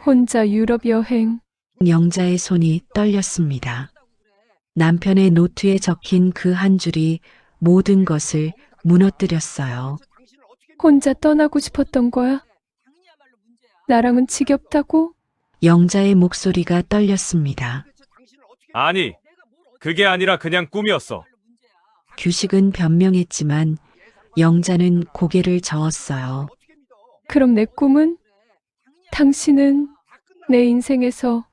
혼자 유럽 여행. 영자의 손이 떨렸습니다. 남편의 노트에 적힌 그 한 줄이 모든 것을 무너뜨렸어요. 혼자 떠나고 싶었던 거야? 나랑은 지겹다고? 영자의 목소리가 떨렸습니다. 아니, 그게 아니라 그냥 꿈이었어. 규식은 변명했지만 영자는 고개를 저었어요. 그럼 내 꿈은? 당신은 내 인생에서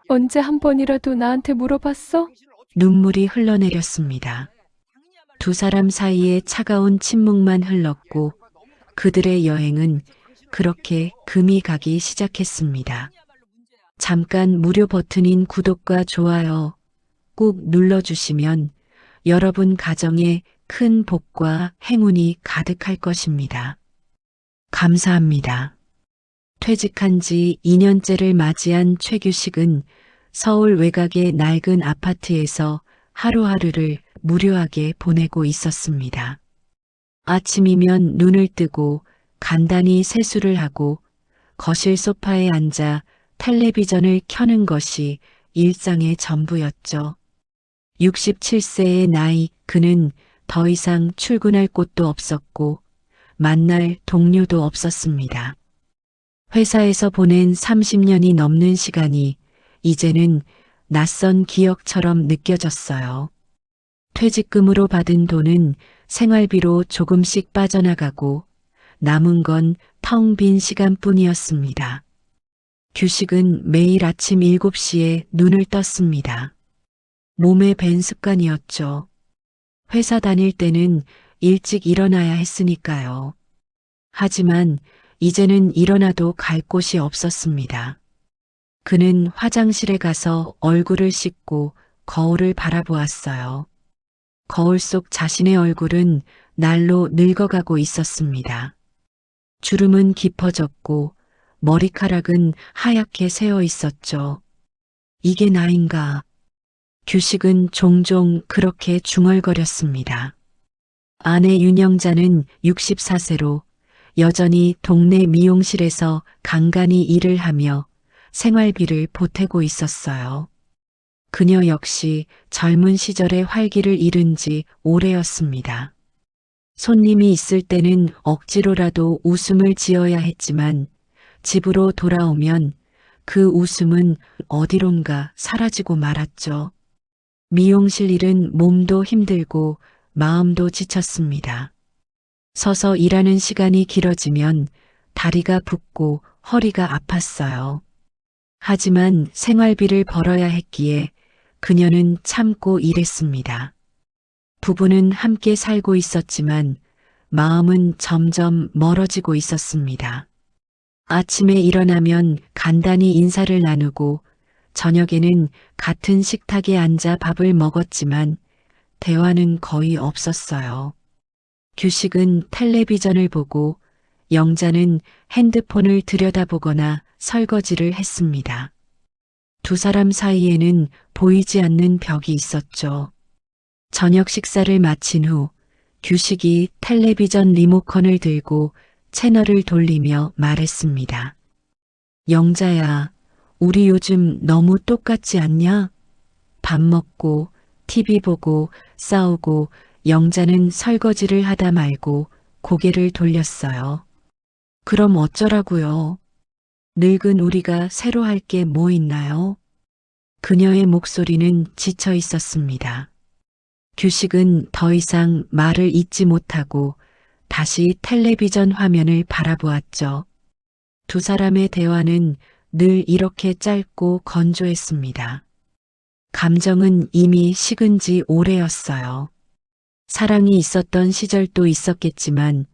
언제 한 번이라도 나한테 물어봤어? 눈물이 흘러내렸습니다. 두 사람 사이에 차가운 침묵만 흘렀고 그들의 여행은 그렇게 금이 가기 시작했습니다. 잠깐 무료 버튼인 구독과 좋아요 꾹 눌러주시면 여러분 가정에 큰 복과 행운이 가득할 것입니다. 감사합니다. 퇴직한 지 2년째를 맞이한 최규식은 서울 외곽의 낡은 아파트에서 하루하루를 무료하게 보내고 있었습니다. 아침이면 눈을 뜨고 간단히 세수를 하고 거실 소파에 앉아 텔레비전을 켜는 것이 일상의 전부였죠. 67세의 나이 그는 더 이상 출근할 곳도 없었고 만날 동료도 없었습니다. 회사에서 보낸 30년이 넘는 시간이 이제는 낯선 기억처럼 느껴졌어요. 퇴직금으로 받은 돈은 생활비로 조금씩 빠져나가고 남은 건 텅 빈 시간뿐이었습니다. 규식은 매일 아침 7시에 눈을 떴습니다. 몸에 밴 습관이었죠. 회사 다닐 때는 일찍 일어나야 했으니까요. 하지만 이제는 일어나도 갈 곳이 없었습니다. 그는 화장실에 가서 얼굴을 씻고 거울을 바라보았어요. 거울 속 자신의 얼굴은 날로 늙어가고 있었습니다. 주름은 깊어졌고 머리카락은 하얗게 새어 있었죠. 이게 나인가? 규식은 종종 그렇게 중얼거렸습니다. 아내 윤영자는 64세로 여전히 동네 미용실에서 간간히 일을 하며 생활비를 보태고 있었어요. 그녀 역시 젊은 시절의 활기를 잃은 지 오래였습니다. 손님이 있을 때는 억지로라도 웃음을 지어야 했지만 집으로 돌아오면 그 웃음은 어디론가 사라지고 말았죠. 미용실 일은 몸도 힘들고 마음도 지쳤습니다. 서서 일하는 시간이 길어지면 다리가 붓고 허리가 아팠어요. 하지만 생활비를 벌어야 했기에 그녀는 참고 일했습니다. 부부는 함께 살고 있었지만 마음은 점점 멀어지고 있었습니다. 아침에 일어나면 간단히 인사를 나누고 저녁에는 같은 식탁에 앉아 밥을 먹었지만 대화는 거의 없었어요. 규식은 텔레비전을 보고 영자는 핸드폰을 들여다보거나 설거지를 했습니다. 두 사람 사이에는 보이지 않는 벽이 있었죠. 저녁 식사를 마친 후 규식이 텔레비전 리모컨을 들고 채널을 돌리며 말했습니다. 영자야, 우리 요즘 너무 똑같지 않냐? 밥 먹고 TV 보고 싸우고 영자는 설거지를 하다 말고 고개를 돌렸어요. 그럼 어쩌라고요? 늙은 우리가 새로 할 게 뭐 있나요? 그녀의 목소리는 지쳐 있었습니다. 규식은 더 이상 말을 잇지 못하고 다시 텔레비전 화면을 바라보았죠. 두 사람의 대화는 늘 이렇게 짧고 건조했습니다. 감정은 이미 식은 지 오래였어요. 사랑이 있었던 시절도 있었겠지만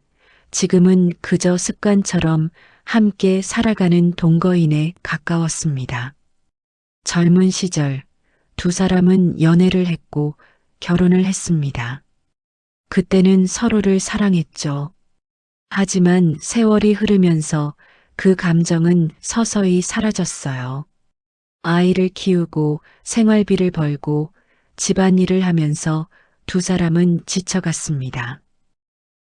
지금은 그저 습관처럼 함께 살아가는 동거인에 가까웠습니다. 젊은 시절 두 사람은 연애를 했고 결혼을 했습니다. 그때는 서로를 사랑했죠. 하지만 세월이 흐르면서 그 감정은 서서히 사라졌어요. 아이를 키우고 생활비를 벌고 집안일을 하면서 두 사람은 지쳐갔습니다.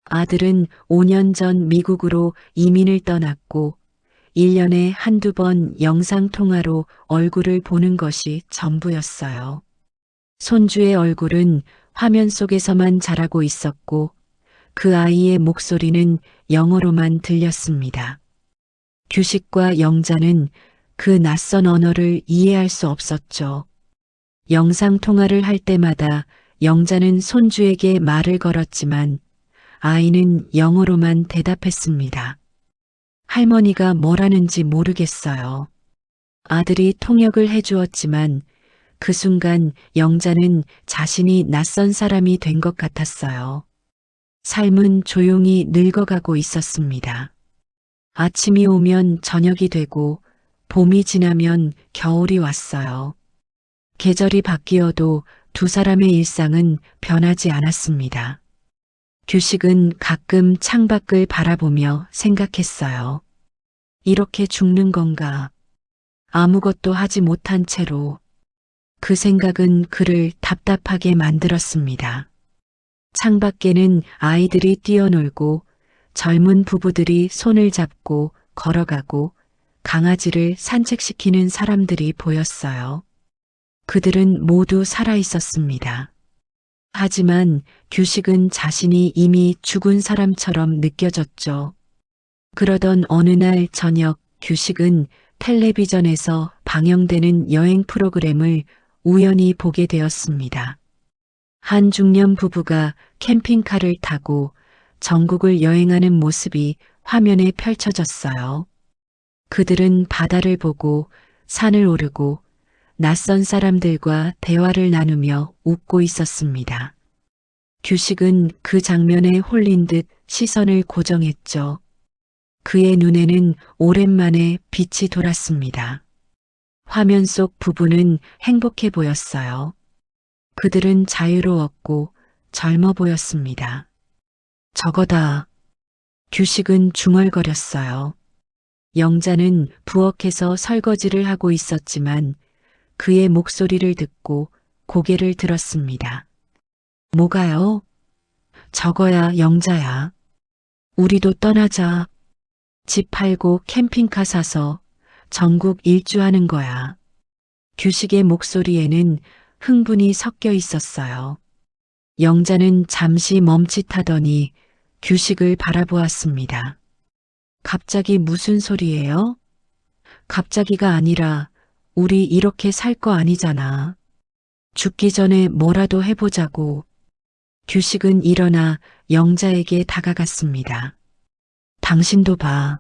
아들은 5년 전 미국으로 이민을 떠났고 1년에 한두 번 영상통화로 얼굴을 보는 것이 전부였어요. 손주의 얼굴은 화면 속에서만 자라고 있었고 그 아이의 목소리는 영어로만 들렸습니다. 규식과 영자는 그 낯선 언어를 이해할 수 없었죠. 영상통화를 할 때마다 영자는 손주에게 말을 걸었지만 아이는 영어로만 대답했습니다. 할머니가 뭐라는지 모르겠어요. 아들이 통역을 해주었지만 그 순간 영자는 자신이 낯선 사람이 된 것 같았어요. 삶은 조용히 늙어가고 있었습니다. 아침이 오면 저녁이 되고 봄이 지나면 겨울이 왔어요. 계절이 바뀌어도 두 사람의 일상은 변하지 않았습니다. 규식은 가끔 창밖을 바라보며 생각했어요. 이렇게 죽는 건가? 아무것도 하지 못한 채로. 그 생각은 그를 답답하게 만들었습니다. 창밖에는 아이들이 뛰어놀고 젊은 부부들이 손을 잡고 걸어가고 강아지를 산책시키는 사람들이 보였어요. 그들은 모두 살아 있었습니다. 하지만 규식은 자신이 이미 죽은 사람처럼 느껴졌죠. 그러던 어느 날 저녁 규식은 텔레비전에서 방영되는 여행 프로그램을 우연히 보게 되었습니다. 한 중년 부부가 캠핑카를 타고 전국을 여행하는 모습이 화면에 펼쳐졌어요. 그들은 바다를 보고 산을 오르고 낯선 사람들과 대화를 나누며 웃고 있었습니다. 규식은 그 장면에 홀린 듯 시선을 고정했죠. 그의 눈에는 오랜만에 빛이 돌았습니다. 화면 속 부부는 행복해 보였어요. 그들은 자유로웠고 젊어 보였습니다. 저거다. 규식은 중얼거렸어요. 영자는 부엌에서 설거지를 하고 있었지만 그의 목소리를 듣고 고개를 들었습니다. 뭐가요? 저거야, 영자야. 우리도 떠나자. 집 팔고 캠핑카 사서 전국 일주하는 거야. 규식의 목소리에는 흥분이 섞여 있었어요. 영자는 잠시 멈칫하더니 규식을 바라보았습니다. 갑자기 무슨 소리예요? 갑자기가 아니라 우리 이렇게 살 거 아니잖아. 죽기 전에 뭐라도 해보자고. 규식은 일어나 영자에게 다가갔습니다. 당신도 봐.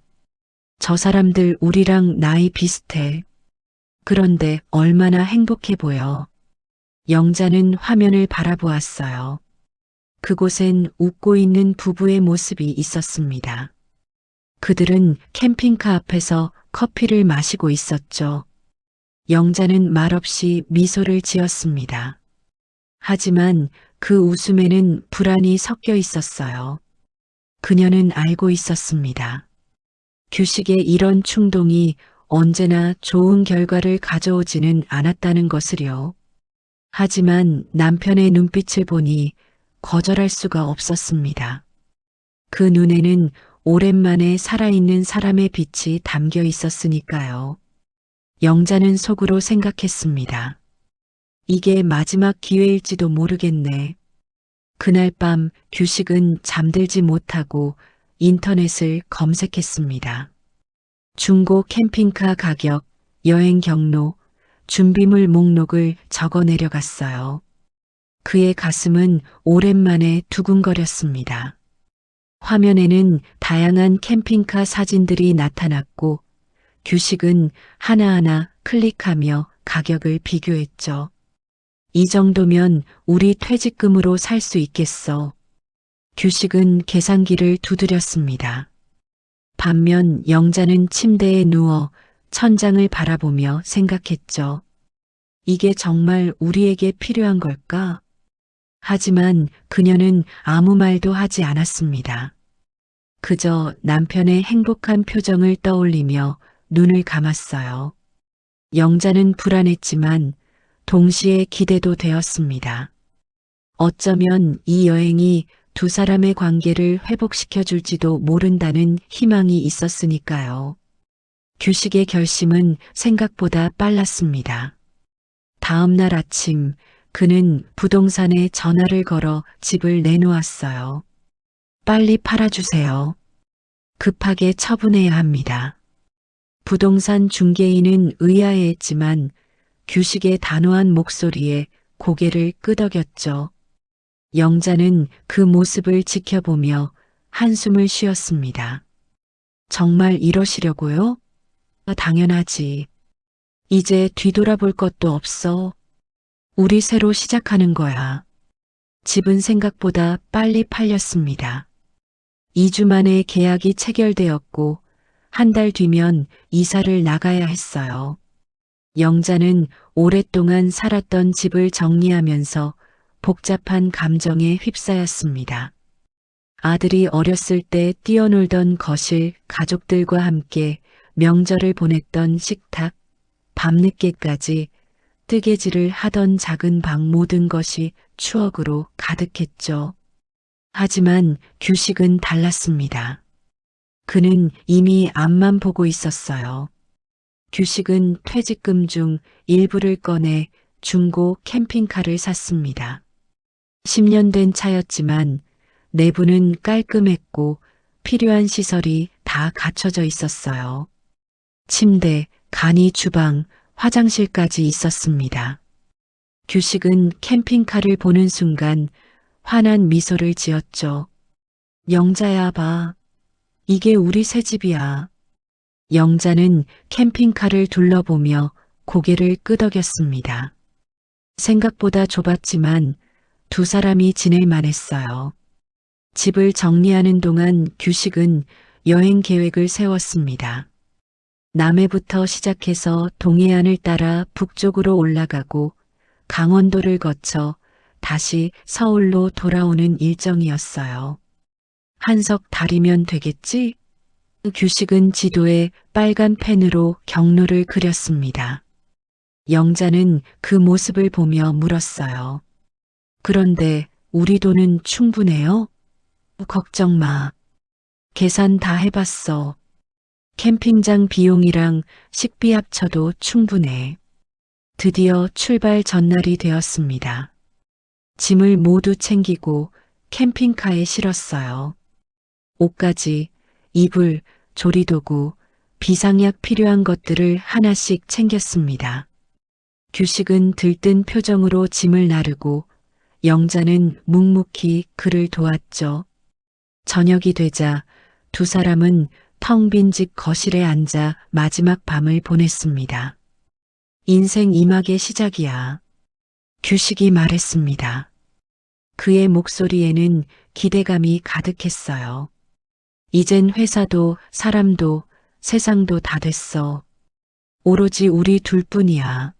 저 사람들 우리랑 나이 비슷해. 그런데 얼마나 행복해 보여. 영자는 화면을 바라보았어요. 그곳엔 웃고 있는 부부의 모습이 있었습니다. 그들은 캠핑카 앞에서 커피를 마시고 있었죠. 영자는 말없이 미소를 지었습니다. 하지만 그 웃음에는 불안이 섞여 있었어요. 그녀는 알고 있었습니다. 규식의 이런 충동이 언제나 좋은 결과를 가져오지는 않았다는 것을요. 하지만 남편의 눈빛을 보니 거절할 수가 없었습니다. 그 눈에는 오랜만에 살아있는 사람의 빛이 담겨 있었으니까요. 영자는 속으로 생각했습니다. 이게 마지막 기회일지도 모르겠네. 그날 밤 규식은 잠들지 못하고 인터넷을 검색했습니다. 중고 캠핑카 가격, 여행 경로, 준비물 목록을 적어 내려갔어요. 그의 가슴은 오랜만에 두근거렸습니다. 화면에는 다양한 캠핑카 사진들이 나타났고 규식은 하나하나 클릭하며 가격을 비교했죠. 이 정도면 우리 퇴직금으로 살 수 있겠어. 규식은 계산기를 두드렸습니다. 반면 영자는 침대에 누워 천장을 바라보며 생각했죠. 이게 정말 우리에게 필요한 걸까? 하지만 그녀는 아무 말도 하지 않았습니다. 그저 남편의 행복한 표정을 떠올리며 눈을 감았어요. 영자는 불안했지만 동시에 기대도 되었습니다. 어쩌면 이 여행이 두 사람의 관계를 회복시켜 줄지도 모른다는 희망이 있었으니까요. 규식의 결심은 생각보다 빨랐습니다. 다음 날 아침 그는 부동산에 전화를 걸어 집을 내놓았어요. 빨리 팔아주세요. 급하게 처분해야 합니다. 부동산 중개인은 의아해했지만 규식의 단호한 목소리에 고개를 끄덕였죠. 영자는 그 모습을 지켜보며 한숨을 쉬었습니다. 정말 이러시려고요? 당연하지. 이제 뒤돌아볼 것도 없어. 우리 새로 시작하는 거야. 집은 생각보다 빨리 팔렸습니다. 2주 만에 계약이 체결되었고 한 달 뒤면 이사를 나가야 했어요. 영자는 오랫동안 살았던 집을 정리하면서 복잡한 감정에 휩싸였습니다. 아들이 어렸을 때 뛰어놀던 거실, 가족들과 함께 명절을 보냈던 식탁, 밤늦게까지 뜨개질을 하던 작은 방 모든 것이 추억으로 가득했죠. 하지만 규식은 달랐습니다. 그는 이미 앞만 보고 있었어요. 규식은 퇴직금 중 일부를 꺼내 중고 캠핑카를 샀습니다. 10년 된 차였지만 내부는 깔끔했고 필요한 시설이 다 갖춰져 있었어요. 침대, 간이 주방, 화장실까지 있었습니다. 규식은 캠핑카를 보는 순간 환한 미소를 지었죠. 영자야 봐. 이게 우리 새 집이야. 영자는 캠핑카를 둘러보며 고개를 끄덕였습니다. 생각보다 좁았지만 두 사람이 지낼 만했어요. 집을 정리하는 동안 규식은 여행 계획을 세웠습니다. 남해부터 시작해서 동해안을 따라 북쪽으로 올라가고 강원도를 거쳐 다시 서울로 돌아오는 일정이었어요. 한석 달이면 되겠지? 규식은 지도에 빨간 펜으로 경로를 그렸습니다. 영자는 그 모습을 보며 물었어요. 그런데 우리 돈은 충분해요? 걱정 마. 계산 다 해봤어. 캠핑장 비용이랑 식비 합쳐도 충분해. 드디어 출발 전날이 되었습니다. 짐을 모두 챙기고 캠핑카에 실었어요. 옷까지, 이불, 조리도구, 비상약 필요한 것들을 하나씩 챙겼습니다. 규식은 들뜬 표정으로 짐을 나르고 영자는 묵묵히 그를 도왔죠. 저녁이 되자 두 사람은 텅 빈 집 거실에 앉아 마지막 밤을 보냈습니다. 인생 2막의 시작이야. 규식이 말했습니다. 그의 목소리에는 기대감이 가득했어요. 이젠 회사도 사람도 세상도 다 됐어. 오로지 우리 둘뿐이야.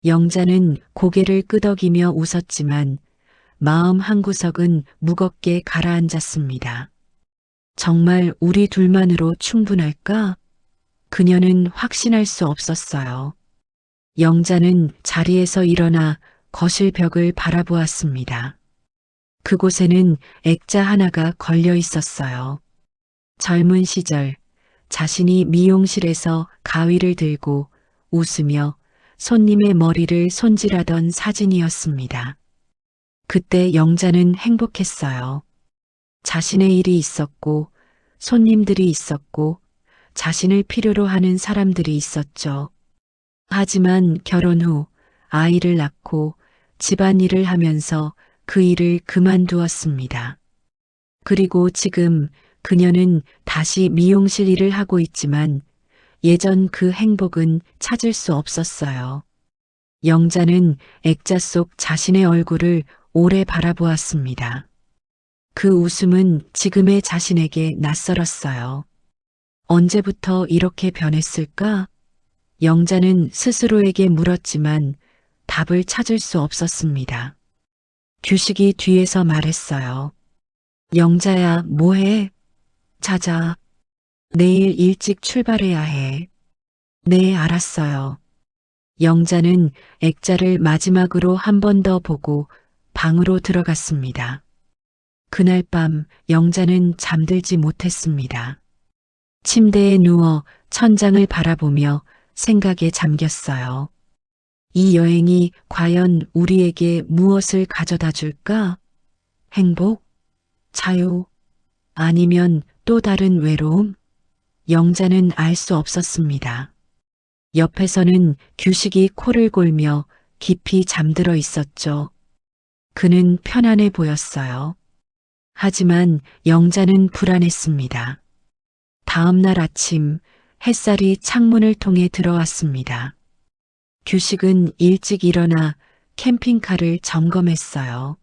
영자는 고개를 끄덕이며 웃었지만 마음 한구석은 무겁게 가라앉았습니다. 정말 우리 둘만으로 충분할까? 그녀는 확신할 수 없었어요. 영자는 자리에서 일어나 거실 벽을 바라보았습니다. 그곳에는 액자 하나가 걸려 있었어요. 젊은 시절 자신이 미용실에서 가위를 들고 웃으며 손님의 머리를 손질하던 사진이었습니다. 그때 영자는 행복했어요. 자신의 일이 있었고 손님들이 있었고 자신을 필요로 하는 사람들이 있었죠. 하지만 결혼 후 아이를 낳고 집안일을 하면서 그 일을 그만두었습니다. 그리고 지금 그녀는 다시 미용실 일을 하고 있지만 예전 그 행복은 찾을 수 없었어요. 영자는 액자 속 자신의 얼굴을 오래 바라보았습니다. 그 웃음은 지금의 자신에게 낯설었어요. 언제부터 이렇게 변했을까? 영자는 스스로에게 물었지만 답을 찾을 수 없었습니다. 규식이 뒤에서 말했어요. 영자야, 뭐해? 자자. 내일 일찍 출발해야 해. 네, 알았어요. 영자는 액자를 마지막으로 한 번 더 보고 방으로 들어갔습니다. 그날 밤 영자는 잠들지 못했습니다. 침대에 누워 천장을 바라보며 생각에 잠겼어요. 이 여행이 과연 우리에게 무엇을 가져다 줄까? 행복? 자유? 아니면 또 다른 외로움? 영자는 알 수 없었습니다. 옆에서는 규식이 코를 골며 깊이 잠들어 있었죠. 그는 편안해 보였어요. 하지만 영자는 불안했습니다. 다음 날 아침 햇살이 창문을 통해 들어왔습니다. 규식은 일찍 일어나 캠핑카를 점검했어요.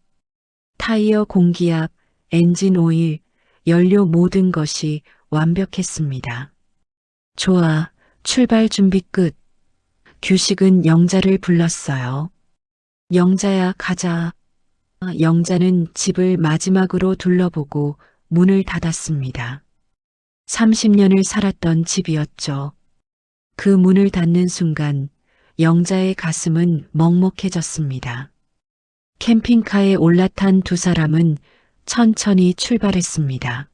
타이어 공기압, 엔진 오일, 연료 모든 것이 완벽했습니다. 좋아, 출발 준비 끝. 규식은 영자를 불렀어요. 영자야, 가자. 영자는 집을 마지막으로 둘러보고 문을 닫았습니다. 30년을 살았던 집이었죠. 그 문을 닫는 순간 영자의 가슴은 먹먹해졌습니다. 캠핑카에 올라탄 두 사람은 천천히 출발했습니다.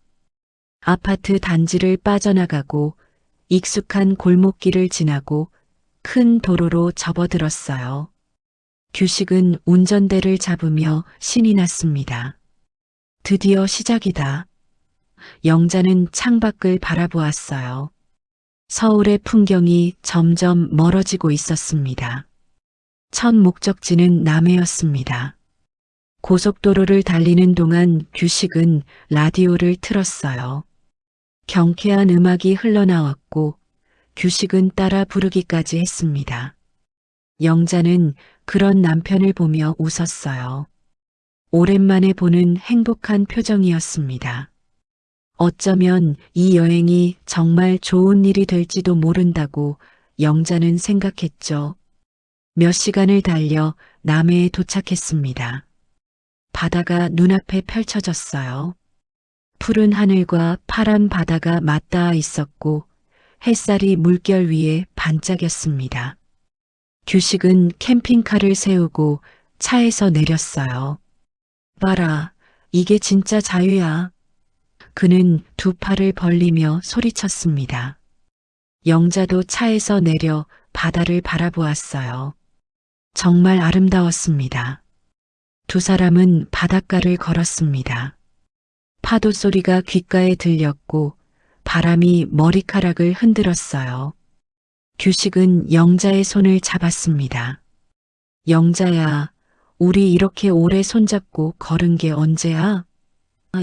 아파트 단지를 빠져나가고 익숙한 골목길을 지나고 큰 도로로 접어들었어요. 규식은 운전대를 잡으며 신이 났습니다. 드디어 시작이다. 영자는 창밖을 바라보았어요. 서울의 풍경이 점점 멀어지고 있었습니다. 첫 목적지는 남해였습니다. 고속도로를 달리는 동안 규식은 라디오를 틀었어요. 경쾌한 음악이 흘러나왔고 규식은 따라 부르기까지 했습니다. 영자는 그런 남편을 보며 웃었어요. 오랜만에 보는 행복한 표정이었습니다. 어쩌면 이 여행이 정말 좋은 일이 될지도 모른다고 영자는 생각했죠. 몇 시간을 달려 남해에 도착했습니다. 바다가 눈앞에 펼쳐졌어요. 푸른 하늘과 파란 바다가 맞닿아 있었고 햇살이 물결 위에 반짝였습니다. 규식은 캠핑카를 세우고 차에서 내렸어요. 봐라, 이게 진짜 자유야. 그는 두 팔을 벌리며 소리쳤습니다. 영자도 차에서 내려 바다를 바라보았어요. 정말 아름다웠습니다. 두 사람은 바닷가를 걸었습니다. 파도 소리가 귓가에 들렸고 바람이 머리카락을 흔들었어요. 규식은 영자의 손을 잡았습니다. 영자야, 우리 이렇게 오래 손잡고 걸은 게 언제야?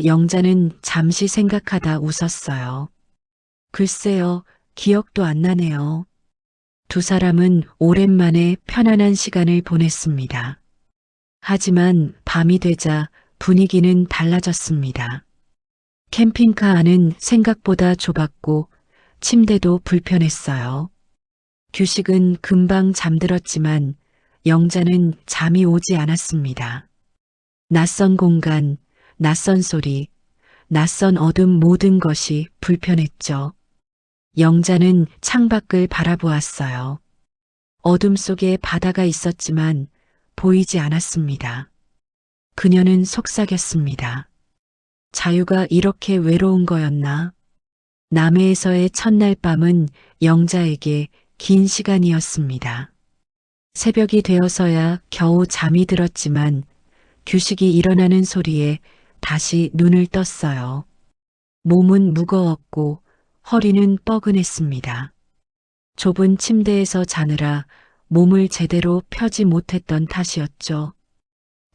영자는 잠시 생각하다 웃었어요. 글쎄요, 기억도 안 나네요. 두 사람은 오랜만에 편안한 시간을 보냈습니다. 하지만 밤이 되자 분위기는 달라졌습니다. 캠핑카 안은 생각보다 좁았고 침대도 불편했어요. 규식은 금방 잠들었지만 영자는 잠이 오지 않았습니다. 낯선 공간, 낯선 소리, 낯선 어둠 모든 것이 불편했죠. 영자는 창밖을 바라보았어요. 어둠 속에 바다가 있었지만 보이지 않았습니다. 그녀는 속삭였습니다. 자유가 이렇게 외로운 거였나? 남해에서의 첫날 밤은 영자에게 긴 시간이었습니다. 새벽이 되어서야 겨우 잠이 들었지만 규식이 일어나는 소리에 다시 눈을 떴어요. 몸은 무거웠고 허리는 뻐근했습니다. 좁은 침대에서 자느라 몸을 제대로 펴지 못했던 탓이었죠.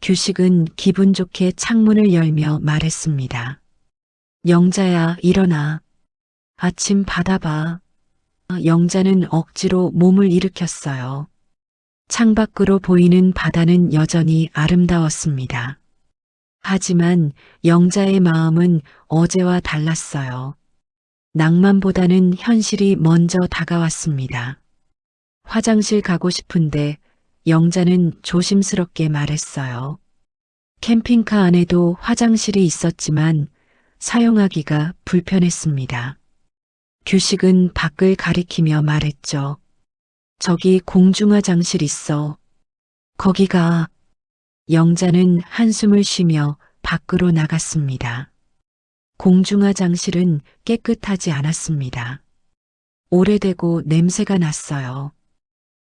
규식은 기분 좋게 창문을 열며 말했습니다. 영자야, 일어나. 아침 바다 봐. 영자는 억지로 몸을 일으켰어요. 창밖으로 보이는 바다는 여전히 아름다웠습니다. 하지만 영자의 마음은 어제와 달랐어요. 낭만보다는 현실이 먼저 다가왔습니다. 화장실 가고 싶은데 영자는 조심스럽게 말했어요. 캠핑카 안에도 화장실이 있었지만 사용하기가 불편했습니다. 규식은 밖을 가리키며 말했죠. 저기 공중화장실 있어. 거기가. 영자는 한숨을 쉬며 밖으로 나갔습니다. 공중화장실은 깨끗하지 않았습니다. 오래되고 냄새가 났어요.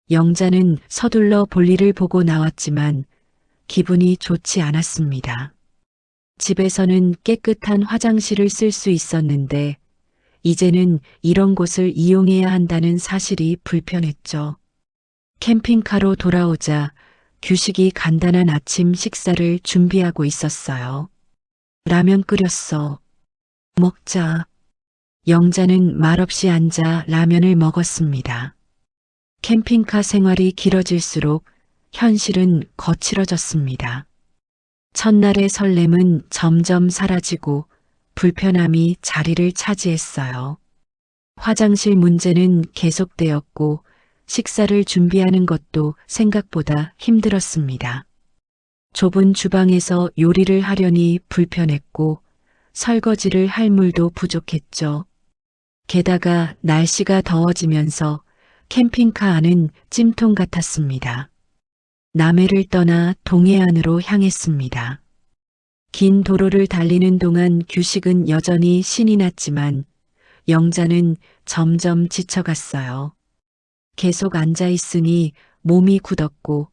영자는 서둘러 볼일을 보고 나왔지만 기분이 좋지 않았습니다. 집에서는 깨끗한 화장실을 쓸 수 있었는데 이제는 이런 곳을 이용해야 한다는 사실이 불편했죠. 캠핑카로 돌아오자 규식이 간단한 아침 식사를 준비하고 있었어요. 라면 끓였어. 먹자. 영자는 말없이 앉아 라면을 먹었습니다. 캠핑카 생활이 길어질수록 현실은 거칠어졌습니다. 첫날의 설렘은 점점 사라지고 불편함이 자리를 차지했어요. 화장실 문제는 계속되었고 식사를 준비하는 것도 생각보다 힘들었습니다. 좁은 주방에서 요리를 하려니 불편했고 설거지를 할 물도 부족했죠. 게다가 날씨가 더워지면서 캠핑카 안은 찜통 같았습니다. 남해를 떠나 동해안으로 향했습니다. 긴 도로를 달리는 동안 규식은 여전히 신이 났지만 영자는 점점 지쳐갔어요. 계속 앉아 있으니 몸이 굳었고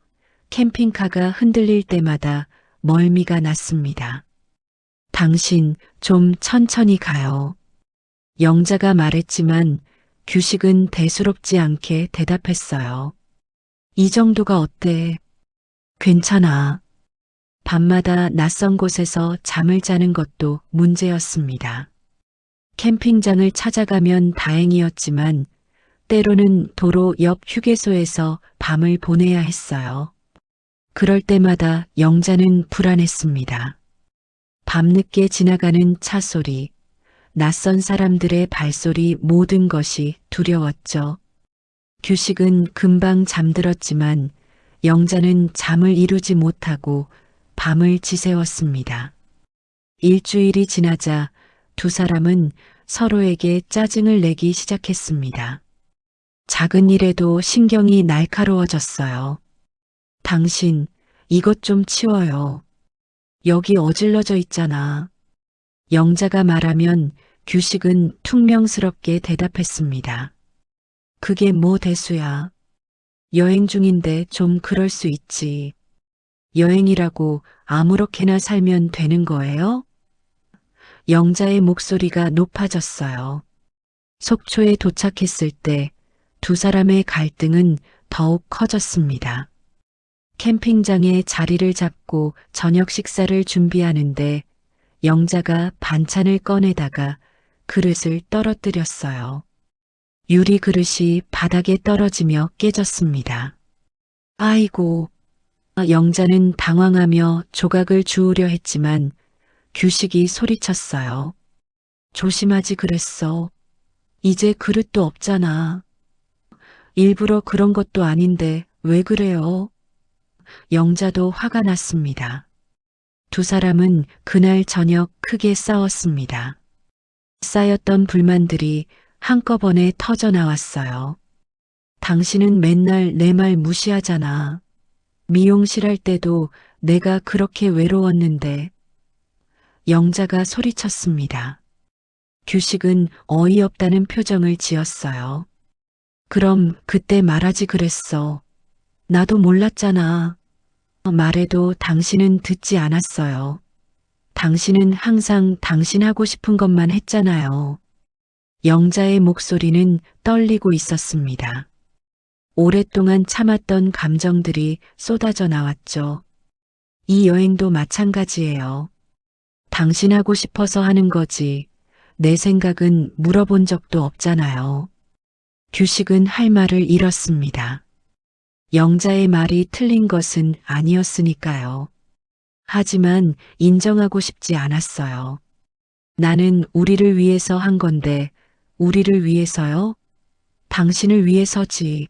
캠핑카가 흔들릴 때마다 멀미가 났습니다. 당신 좀 천천히 가요. 영자가 말했지만 규식은 대수롭지 않게 대답했어요. 이 정도가 어때? 괜찮아. 밤마다 낯선 곳에서 잠을 자는 것도 문제였습니다. 캠핑장을 찾아가면 다행이었지만 때로는 도로 옆 휴게소에서 밤을 보내야 했어요. 그럴 때마다 영자는 불안했습니다. 밤늦게 지나가는 차 소리, 낯선 사람들의 발소리 모든 것이 두려웠죠. 규식은 금방 잠들었지만 영자는 잠을 이루지 못하고 밤을 지새웠습니다. 일주일이 지나자 두 사람은 서로에게 짜증을 내기 시작했습니다. 작은 일에도 신경이 날카로워졌어요. 당신, 이것 좀 치워요. 여기 어질러져 있잖아. 영자가 말하면 규식은 퉁명스럽게 대답했습니다. 그게 뭐 대수야. 여행 중인데 좀 그럴 수 있지. 여행이라고 아무렇게나 살면 되는 거예요? 영자의 목소리가 높아졌어요. 속초에 도착했을 때 두 사람의 갈등은 더욱 커졌습니다. 캠핑장에 자리를 잡고 저녁 식사를 준비하는데 영자가 반찬을 꺼내다가 그릇을 떨어뜨렸어요. 유리 그릇이 바닥에 떨어지며 깨졌습니다. 아이고, 영자는 당황하며 조각을 주우려 했지만 규식이 소리쳤어요. 조심하지 그랬어. 이제 그릇도 없잖아. 일부러 그런 것도 아닌데 왜 그래요? 영자도 화가 났습니다. 두 사람은 그날 저녁 크게 싸웠습니다. 쌓였던 불만들이 한꺼번에 터져 나왔어요. 당신은 맨날 내 말 무시하잖아. 미용실 할 때도 내가 그렇게 외로웠는데. 영자가 소리쳤습니다. 규식은 어이없다는 표정을 지었어요. 그럼 그때 말하지 그랬어. 나도 몰랐잖아. 말해도 당신은 듣지 않았어요. 당신은 항상 당신 하고 싶은 것만 했잖아요. 영자의 목소리는 떨리고 있었습니다. 오랫동안 참았던 감정들이 쏟아져 나왔죠. 이 여행도 마찬가지예요. 당신 하고 싶어서 하는 거지. 내 생각은 물어본 적도 없잖아요. 규식은 할 말을 잃었습니다. 영자의 말이 틀린 것은 아니었으니까요. 하지만 인정하고 싶지 않았어요. 나는 우리를 위해서 한 건데 우리를 위해서요? 당신을 위해서지.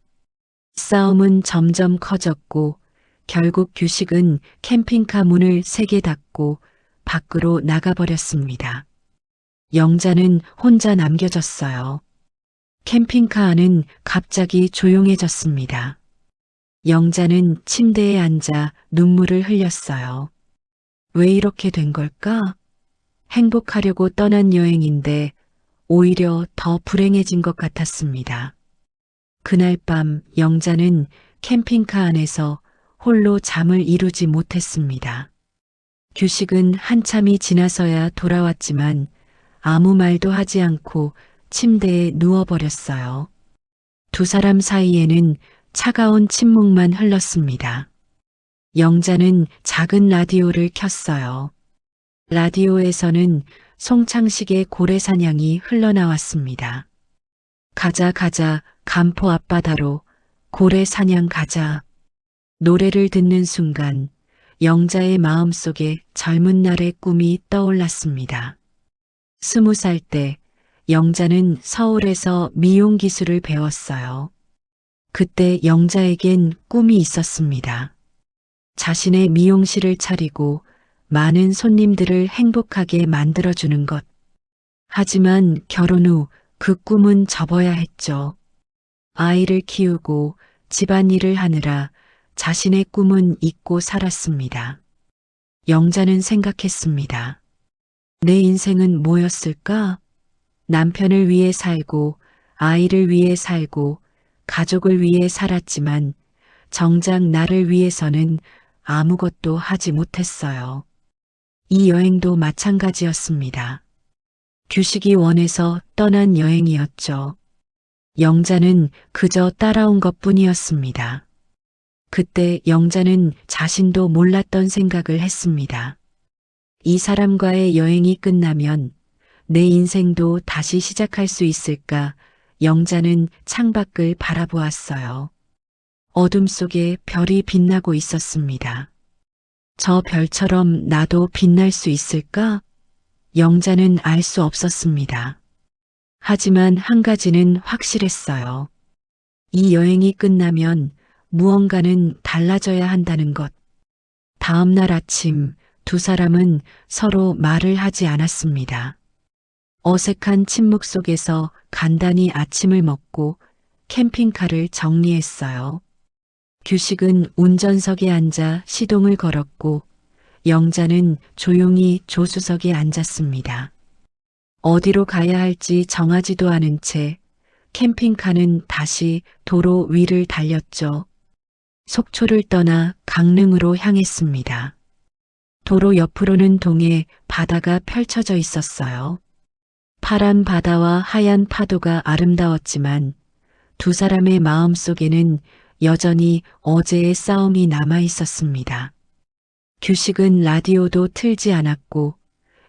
싸움은 점점 커졌고 결국 규식은 캠핑카 문을 세게 닫고 밖으로 나가버렸습니다. 영자는 혼자 남겨졌어요. 캠핑카 안은 갑자기 조용해졌습니다. 영자는 침대에 앉아 눈물을 흘렸어요. 왜 이렇게 된 걸까? 행복하려고 떠난 여행인데 오히려 더 불행해진 것 같았습니다. 그날 밤 영자는 캠핑카 안에서 홀로 잠을 이루지 못했습니다. 규식은 한참이 지나서야 돌아왔지만 아무 말도 하지 않고 침대에 누워버렸어요. 두 사람 사이에는 차가운 침묵만 흘렀습니다. 영자는 작은 라디오를 켰어요. 라디오에서는 송창식의 고래사냥이 흘러나왔습니다. 가자 가자 간포 앞바다로 고래사냥 가자. 노래를 듣는 순간 영자의 마음속에 젊은 날의 꿈이 떠올랐습니다. 20살 때 영자는 서울에서 미용 기술을 배웠어요. 그때 영자에겐 꿈이 있었습니다. 자신의 미용실을 차리고 많은 손님들을 행복하게 만들어주는 것. 하지만 결혼 후 그 꿈은 접어야 했죠. 아이를 키우고 집안일을 하느라 자신의 꿈은 잊고 살았습니다. 영자는 생각했습니다. 내 인생은 뭐였을까? 남편을 위해 살고 아이를 위해 살고 가족을 위해 살았지만 정작 나를 위해서는 아무것도 하지 못했어요. 이 여행도 마찬가지였습니다. 규식이 원해서 떠난 여행이었죠. 영자는 그저 따라온 것뿐이었습니다. 그때 영자는 자신도 몰랐던 생각을 했습니다. 이 사람과의 여행이 끝나면 내 인생도 다시 시작할 수 있을까? 영자는 창밖을 바라보았어요. 어둠 속에 별이 빛나고 있었습니다. 저 별처럼 나도 빛날 수 있을까? 영자는 알 수 없었습니다. 하지만 한 가지는 확실했어요. 이 여행이 끝나면 무언가는 달라져야 한다는 것. 다음 날 아침 두 사람은 서로 말을 하지 않았습니다. 어색한 침묵 속에서 간단히 아침을 먹고 캠핑카를 정리했어요. 규식은 운전석에 앉아 시동을 걸었고 영자는 조용히 조수석에 앉았습니다. 어디로 가야 할지 정하지도 않은 채 캠핑카는 다시 도로 위를 달렸죠. 속초를 떠나 강릉으로 향했습니다. 도로 옆으로는 동해 바다가 펼쳐져 있었어요. 파란 바다와 하얀 파도가 아름다웠지만 두 사람의 마음 속에는 여전히 어제의 싸움이 남아 있었습니다. 규식은 라디오도 틀지 않았고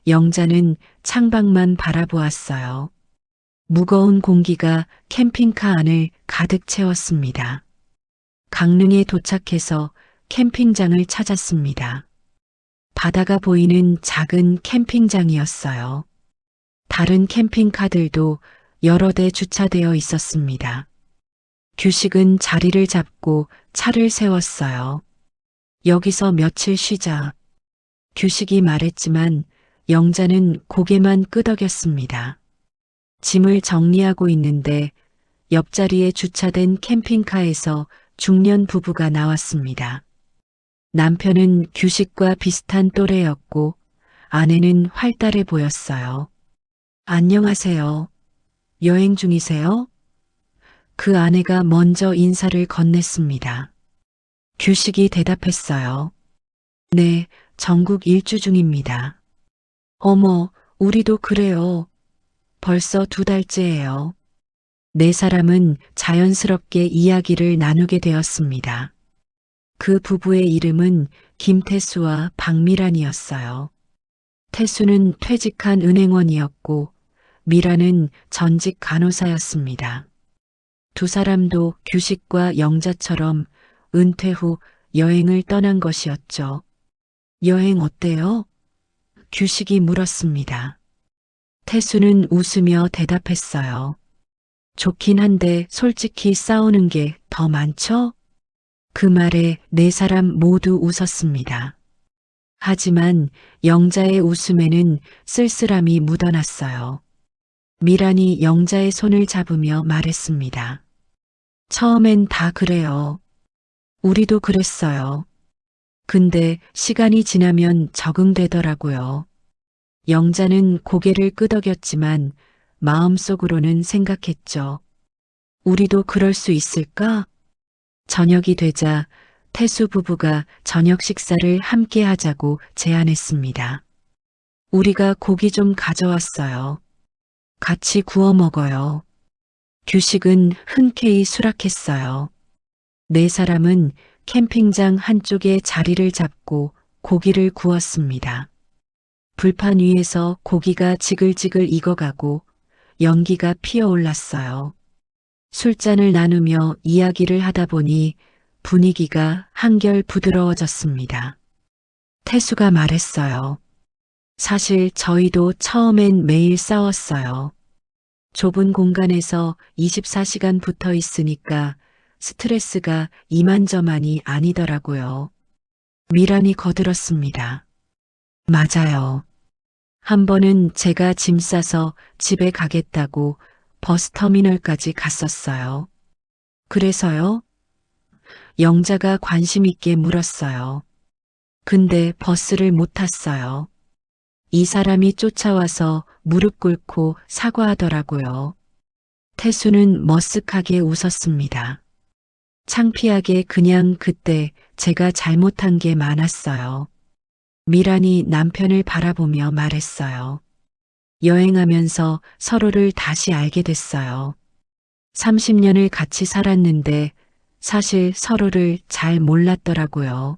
영자는 창밖만 바라보았어요. 무거운 공기가 캠핑카 안을 가득 채웠습니다. 강릉에 도착해서 캠핑장을 찾았습니다. 바다가 보이는 작은 캠핑장이었어요. 다른 캠핑카들도 여러 대 주차되어 있었습니다. 규식은 자리를 잡고 차를 세웠어요. 여기서 며칠 쉬자. 규식이 말했지만 영자는 고개만 끄덕였습니다. 짐을 정리하고 있는데 옆자리에 주차된 캠핑카에서 중년 부부가 나왔습니다. 남편은 규식과 비슷한 또래였고 아내는 활달해 보였어요. 안녕하세요. 여행 중이세요? 그 아내가 먼저 인사를 건넸습니다. 규식이 대답했어요. 네, 전국 일주 중입니다. 어머, 우리도 그래요. 벌써 2달째예요. 네 사람은 자연스럽게 이야기를 나누게 되었습니다. 그 부부의 이름은 김태수와 박미란이었어요. 태수는 퇴직한 은행원이었고 미란은 전직 간호사였습니다. 두 사람도 규식과 영자처럼 은퇴 후 여행을 떠난 것이었죠. 여행 어때요? 규식이 물었습니다. 태수는 웃으며 대답했어요. 좋긴 한데 솔직히 싸우는 게 더 많죠? 그 말에 네 사람 모두 웃었습니다. 하지만 영자의 웃음에는 쓸쓸함이 묻어났어요. 미란이 영자의 손을 잡으며 말했습니다. 처음엔 다 그래요. 우리도 그랬어요. 근데 시간이 지나면 적응되더라고요. 영자는 고개를 끄덕였지만 마음속으로는 생각했죠. 우리도 그럴 수 있을까? 저녁이 되자 태수 부부가 저녁 식사를 함께 하자고 제안했습니다. 우리가 고기 좀 가져왔어요. 같이 구워 먹어요. 규식은 흔쾌히 수락했어요. 네 사람은 캠핑장 한쪽에 자리를 잡고 고기를 구웠습니다. 불판 위에서 고기가 지글지글 익어가고 연기가 피어올랐어요. 술잔을 나누며 이야기를 하다 보니 분위기가 한결 부드러워졌습니다. 태수가 말했어요. 사실 저희도 처음엔 매일 싸웠어요. 좁은 공간에서 24시간 붙어 있으니까 스트레스가 이만저만이 아니더라고요. 미란이 거들었습니다. 맞아요. 한 번은 제가 짐 싸서 집에 가겠다고 버스터미널까지 갔었어요. 그래서요? 영자가 관심 있게 물었어요. 근데 버스를 못 탔어요. 이 사람이 쫓아와서 무릎 꿇고 사과하더라고요. 태수는 머쓱하게 웃었습니다. 창피하게 그냥 그때 제가 잘못한 게 많았어요. 미란이 남편을 바라보며 말했어요. 여행하면서 서로를 다시 알게 됐어요. 30년을 같이 살았는데 사실 서로를 잘 몰랐더라고요.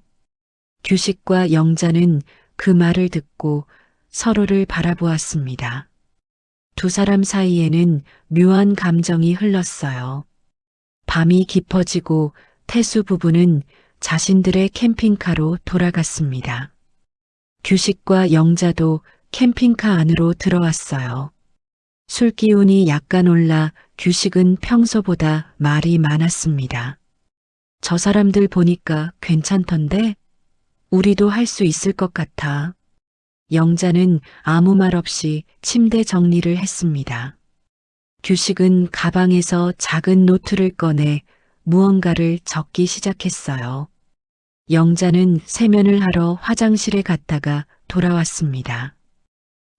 규식과 영자는 그 말을 듣고 서로를 바라보았습니다. 두 사람 사이에는 묘한 감정이 흘렀어요. 밤이 깊어지고 태수 부부는 자신들의 캠핑카로 돌아갔습니다. 규식과 영자도 캠핑카 안으로 들어왔어요. 술 기운이 약간 올라 규식은 평소보다 말이 많았습니다. 저 사람들 보니까 괜찮던데? 우리도 할 수 있을 것 같아. 영자는 아무 말 없이 침대 정리를 했습니다. 규식은 가방에서 작은 노트를 꺼내 무언가를 적기 시작했어요. 영자는 세면을 하러 화장실에 갔다가 돌아왔습니다.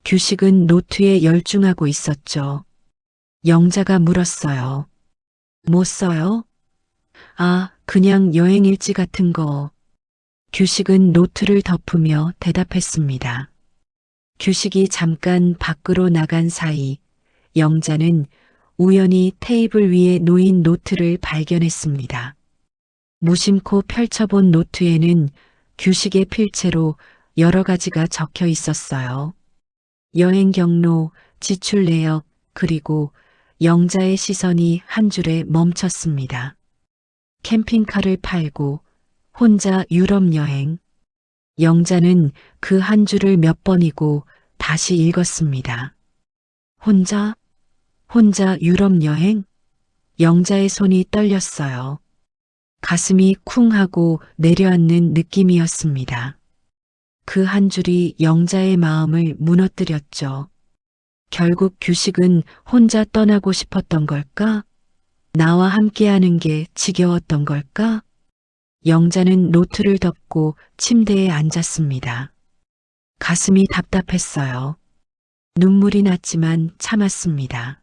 규식은 노트에 열중하고 있었죠. 영자가 물었어요. 뭐 써요? 아, 그냥 여행 일지 같은 거. 규식은 노트를 덮으며 대답했습니다. 규식이 잠깐 밖으로 나간 사이 영자는 우연히 테이블 위에 놓인 노트를 발견했습니다. 무심코 펼쳐본 노트에는 규식의 필체로 여러 가지가 적혀 있었어요. 여행 경로, 지출 내역, 그리고 영자의 시선이 한 줄에 멈췄습니다. 캠핑카를 팔고 혼자 유럽 여행. 영자는 그 한 줄을 몇 번이고 다시 읽었습니다. 혼자 유럽 여행? 영자의 손이 떨렸어요. 가슴이 쿵 하고 내려앉는 느낌이었습니다. 그 한 줄이 영자의 마음을 무너뜨렸죠. 결국 규식은 혼자 떠나고 싶었던 걸까? 나와 함께하는 게 지겨웠던 걸까? 영자는 노트를 덮고 침대에 앉았습니다. 가슴이 답답했어요. 눈물이 났지만 참았습니다.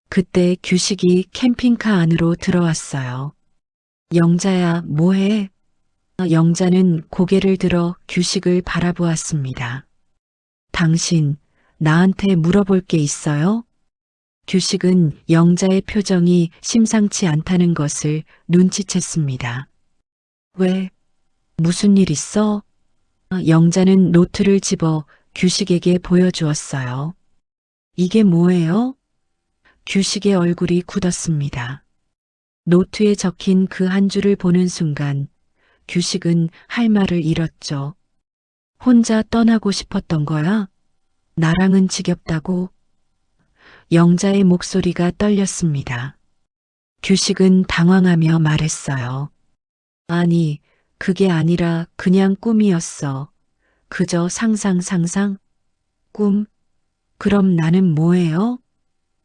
그때 규식이 캠핑카 안으로 들어왔어요. 영자야, 뭐해? 영자는 고개를 들어 규식을 바라보았습니다. 당신, 나한테 물어볼 게 있어요? 규식은 영자의 표정이 심상치 않다는 것을 눈치챘습니다. 왜? 무슨 일 있어? 영자는 노트를 집어 규식에게 보여주었어요. 이게 뭐예요? 규식의 얼굴이 굳었습니다. 노트에 적힌 그 한 줄을 보는 순간 규식은 할 말을 잃었죠. 혼자 떠나고 싶었던 거야? 나랑은 지겹다고? 영자의 목소리가 떨렸습니다. 규식은 당황하며 말했어요. 아니, 그게 아니라 그냥 꿈이었어. 그저 상상. 꿈? 그럼 나는 뭐예요?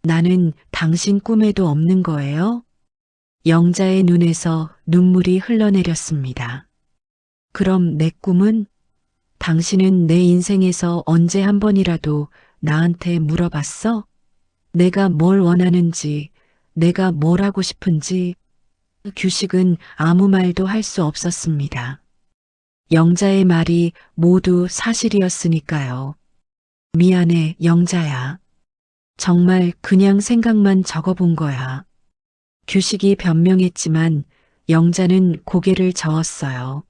나는 당신 꿈에도 없는 거예요? 영자의 눈에서 눈물이 흘러내렸습니다. 그럼 내 꿈은? 당신은 내 인생에서 언제 한 번이라도 나한테 물어봤어? 내가 뭘 원하는지, 내가 뭘 하고 싶은지 규식은 아무 말도 할 수 없었습니다. 영자의 말이 모두 사실이었으니까요. 미안해, 영자야. 정말 그냥 생각만 적어본 거야. 규식이 변명했지만 영자는 고개를 저었어요.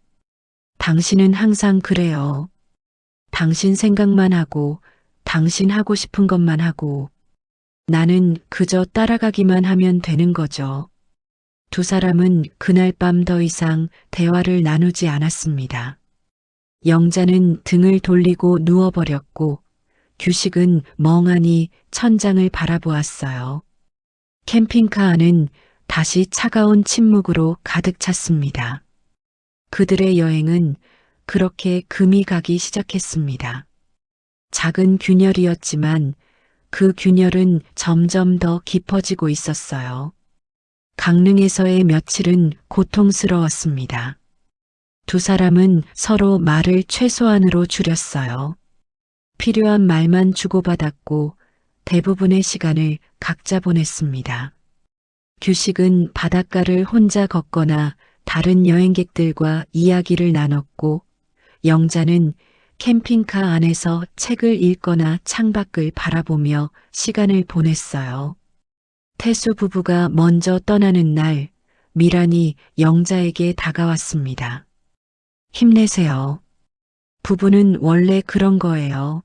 당신은 항상 그래요. 당신 생각만 하고, 당신 하고 싶은 것만 하고, 나는 그저 따라가기만 하면 되는 거죠. 두 사람은 그날 밤 더 이상 대화를 나누지 않았습니다. 영자는 등을 돌리고 누워버렸고, 규식은 멍하니 천장을 바라보았어요. 캠핑카 안은 다시 차가운 침묵으로 가득 찼습니다. 그들의 여행은 그렇게 금이 가기 시작했습니다. 작은 균열이었지만 그 균열은 점점 더 깊어지고 있었어요. 강릉에서의 며칠은 고통스러웠습니다. 두 사람은 서로 말을 최소한으로 줄였어요. 필요한 말만 주고받았고 대부분의 시간을 각자 보냈습니다. 규식은 바닷가를 혼자 걷거나 다른 여행객들과 이야기를 나눴고 영자는 캠핑카 안에서 책을 읽거나 창밖을 바라보며 시간을 보냈어요. 태수 부부가 먼저 떠나는 날 미란이 영자에게 다가왔습니다. 힘내세요. 부부는 원래 그런 거예요.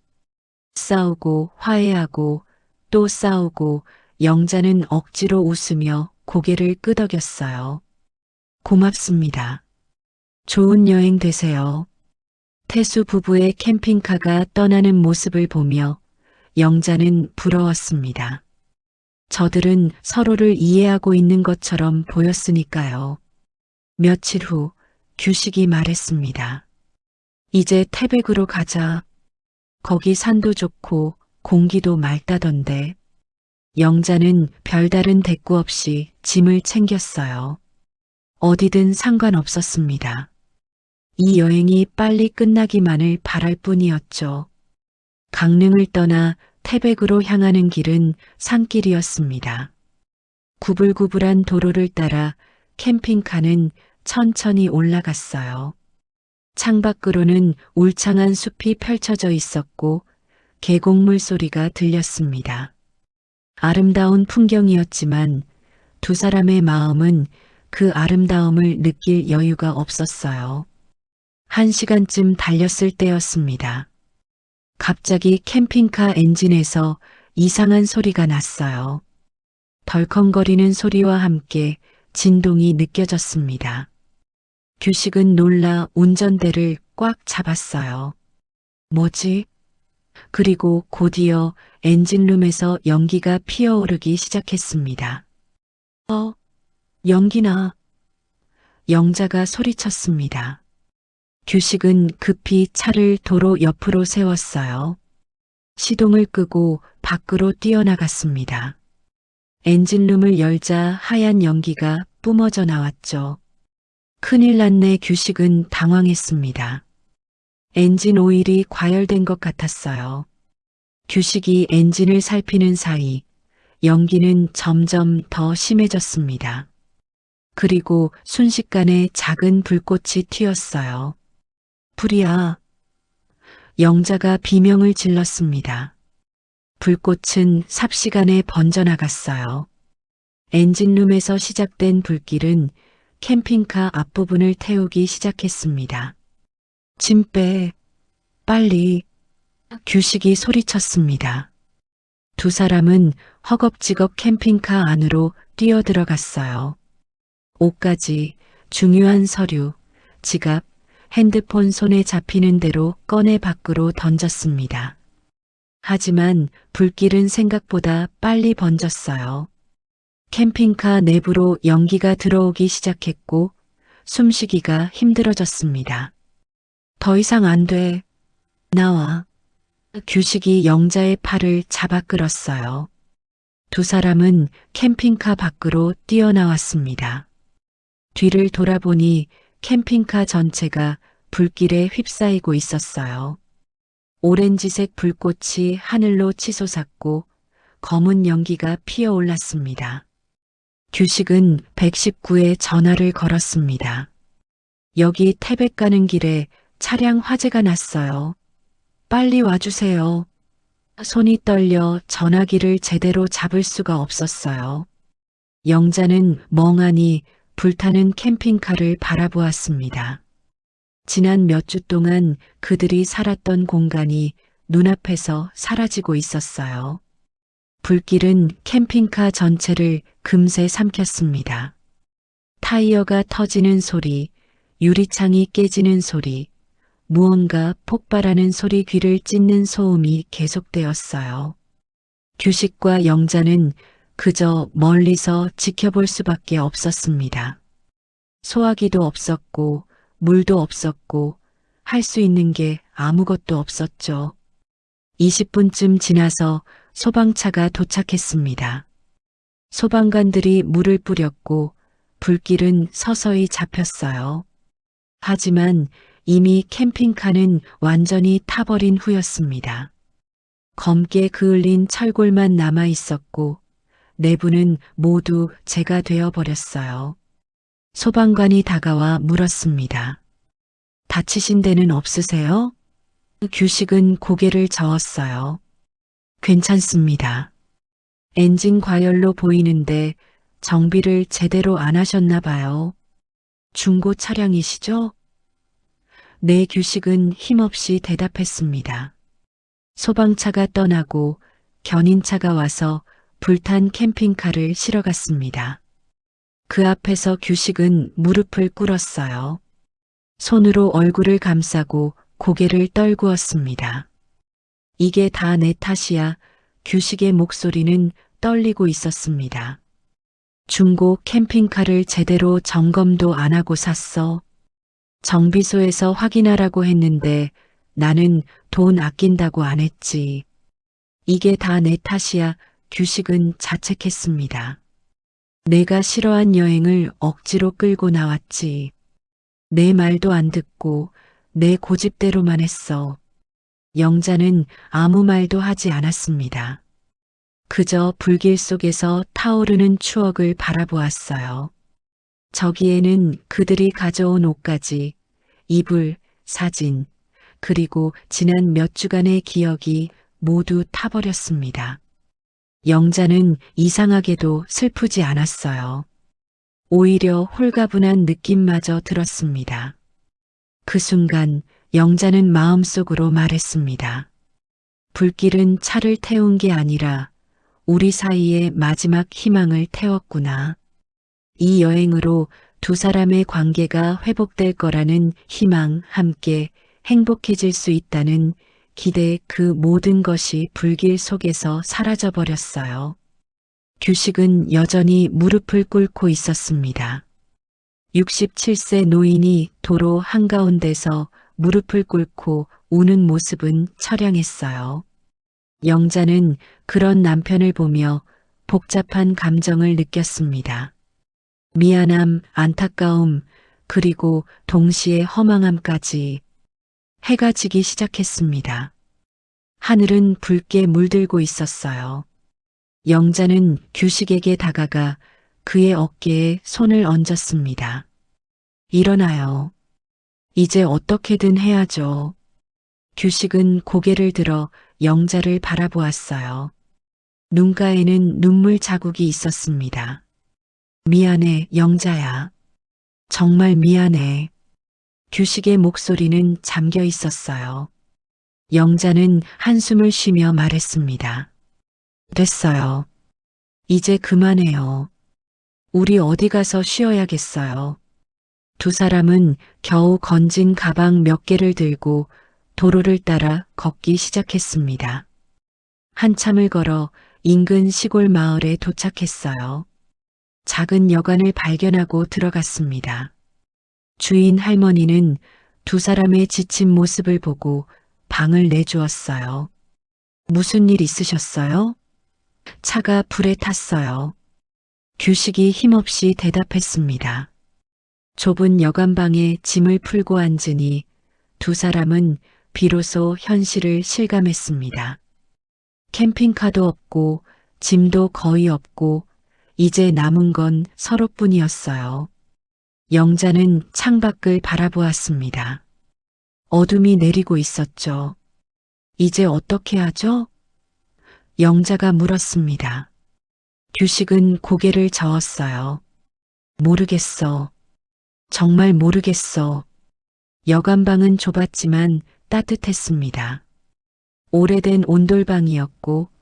싸우고 화해하고 또 싸우고 영자는 억지로 웃으며 고개를 끄덕였어요. 고맙습니다. 좋은 여행 되세요. 태수 부부의 캠핑카가 떠나는 모습을 보며 영자는 부러웠습니다. 저들은 서로를 이해하고 있는 것처럼 보였으니까요. 며칠 후 규식이 말했습니다. 이제 태백으로 가자. 거기 산도 좋고 공기도 맑다던데. 영자는 별다른 대꾸 없이 짐을 챙겼어요. 어디든 상관없었습니다. 이 여행이 빨리 끝나기만을 바랄 뿐이었죠. 강릉을 떠나 태백으로 향하는 길은 산길이었습니다. 구불구불한 도로를 따라 캠핑카는 천천히 올라갔어요. 창밖으로는 울창한 숲이 펼쳐져 있었고 계곡물 소리가 들렸습니다. 아름다운 풍경이었지만 두 사람의 마음은 그 아름다움을 느낄 여유가 없었어요. 1시간쯤 달렸을 때였습니다. 갑자기 캠핑카 엔진에서 이상한 소리가 났어요. 덜컹거리는 소리와 함께 진동이 느껴졌습니다. 규식은 놀라 운전대를 꽉 잡았어요. 뭐지? 그리고 곧이어 엔진룸에서 연기가 피어오르기 시작했습니다. 연기나. 영자가 소리쳤습니다. 규식은 급히 차를 도로 옆으로 세웠어요. 시동을 끄고 밖으로 뛰어나갔습니다. 엔진룸을 열자 하얀 연기가 뿜어져 나왔죠. 큰일 났네. 규식은 당황했습니다. 엔진 오일이 과열된 것 같았어요. 규식이 엔진을 살피는 사이 연기는 점점 더 심해졌습니다. 그리고 순식간에 작은 불꽃이 튀었어요. 불이야. 영자가 비명을 질렀습니다. 불꽃은 삽시간에 번져나갔어요. 엔진룸에서 시작된 불길은 캠핑카 앞부분을 태우기 시작했습니다. 짐 빼. 빨리. 규식이 소리쳤습니다. 두 사람은 허겁지겁 캠핑카 안으로 뛰어들어갔어요. 옷가지, 중요한 서류, 지갑, 핸드폰 손에 잡히는 대로 꺼내 밖으로 던졌습니다. 하지만 불길은 생각보다 빨리 번졌어요. 캠핑카 내부로 연기가 들어오기 시작했고 숨쉬기가 힘들어졌습니다. 더 이상 안 돼. 나와. 규식이 영자의 팔을 잡아 끌었어요. 두 사람은 캠핑카 밖으로 뛰어나왔습니다. 뒤를 돌아보니 캠핑카 전체가 불길에 휩싸이고 있었어요. 오렌지색 불꽃이 하늘로 치솟았고 검은 연기가 피어올랐습니다. 규식은 119에 전화를 걸었습니다. 여기 태백 가는 길에 차량 화재가 났어요. 빨리 와주세요. 손이 떨려 전화기를 제대로 잡을 수가 없었어요. 영자는 멍하니 불타는 캠핑카를 바라보았습니다. 지난 몇 주 동안 그들이 살았던 공간이 눈앞에서 사라지고 있었어요. 불길은 캠핑카 전체를 금세 삼켰습니다. 타이어가 터지는 소리, 유리창이 깨지는 소리, 무언가 폭발하는 소리 귀를 찢는 소음이 계속되었어요. 규식과 영자는 그저 멀리서 지켜볼 수밖에 없었습니다. 소화기도 없었고 물도 없었고 할 수 있는 게 아무것도 없었죠. 20분쯤 지나서 소방차가 도착했습니다. 소방관들이 물을 뿌렸고 불길은 서서히 잡혔어요. 하지만 이미 캠핑카는 완전히 타버린 후였습니다. 검게 그을린 철골만 남아 있었고 내부는 모두 재가 되어버렸어요. 소방관이 다가와 물었습니다. 다치신 데는 없으세요? 규식은 고개를 저었어요. 괜찮습니다. 엔진 과열로 보이는데 정비를 제대로 안 하셨나 봐요. 중고 차량이시죠? 네, 규식은 힘없이 대답했습니다. 소방차가 떠나고 견인차가 와서 불탄 캠핑카를 실어갔습니다. 그 앞에서 규식은 무릎을 꿇었어요. 손으로 얼굴을 감싸고 고개를 떨구었습니다. 이게 다 내 탓이야. 규식의 목소리는 떨리고 있었습니다. 중고 캠핑카를 제대로 점검도 안 하고 샀어. 정비소에서 확인하라고 했는데 나는 돈 아낀다고 안 했지. 이게 다 내 탓이야. 규식은 자책했습니다. 내가 싫어한 여행을 억지로 끌고 나왔지. 내 말도 안 듣고 내 고집대로만 했어. 영자는 아무 말도 하지 않았습니다. 그저 불길 속에서 타오르는 추억을 바라보았어요. 저기에는 그들이 가져온 옷까지, 이불, 사진, 그리고 지난 몇 주간의 기억이 모두 타버렸습니다. 영자는 이상하게도 슬프지 않았어요. 오히려 홀가분한 느낌마저 들었습니다. 그 순간 영자는 마음속으로 말했습니다. 불길은 차를 태운 게 아니라 우리 사이의 마지막 희망을 태웠구나. 이 여행으로 두 사람의 관계가 회복될 거라는 희망, 함께 행복해질 수 있다는 기대, 그 모든 것이 불길 속에서 사라져버렸어요. 규식은 여전히 무릎을 꿇고 있었습니다. 67세 노인이 도로 한가운데서 무릎을 꿇고 우는 모습은 처량했어요. 영자는 그런 남편을 보며 복잡한 감정을 느꼈습니다. 미안함, 안타까움, 그리고 동시에 허망함까지. 해가 지기 시작했습니다. 하늘은 붉게 물들고 있었어요. 영자는 규식에게 다가가 그의 어깨에 손을 얹었습니다. 일어나요. 이제 어떻게든 해야죠. 규식은 고개를 들어 영자를 바라보았어요. 눈가에는 눈물 자국이 있었습니다. 미안해, 영자야. 정말 미안해. 규식의 목소리는 잠겨 있었어요. 영자는 한숨을 쉬며 말했습니다. 됐어요. 이제 그만해요. 우리 어디 가서 쉬어야겠어요. 두 사람은 겨우 건진 가방 몇 개를 들고 도로를 따라 걷기 시작했습니다. 한참을 걸어 인근 시골 마을에 도착했어요. 작은 여관을 발견하고 들어갔습니다. 주인 할머니는 두 사람의 지친 모습을 보고 방을 내주었어요. 무슨 일 있으셨어요? 차가 불에 탔어요. 규식이 힘없이 대답했습니다. 좁은 여관방에 짐을 풀고 앉으니 두 사람은 비로소 현실을 실감했습니다. 캠핑카도 없고 짐도 거의 없고 이제 남은 건 서로뿐이었어요. 영자는 창밖을 바라보았습니다. 어둠이 내리고 있었죠. 이제 어떻게 하죠? 영자가 물었습니다. 규식은 고개를 저었어요. 모르겠어. 정말 모르겠어. 여간방은 좁았지만 따뜻했습니다. 오래된 온돌방이었고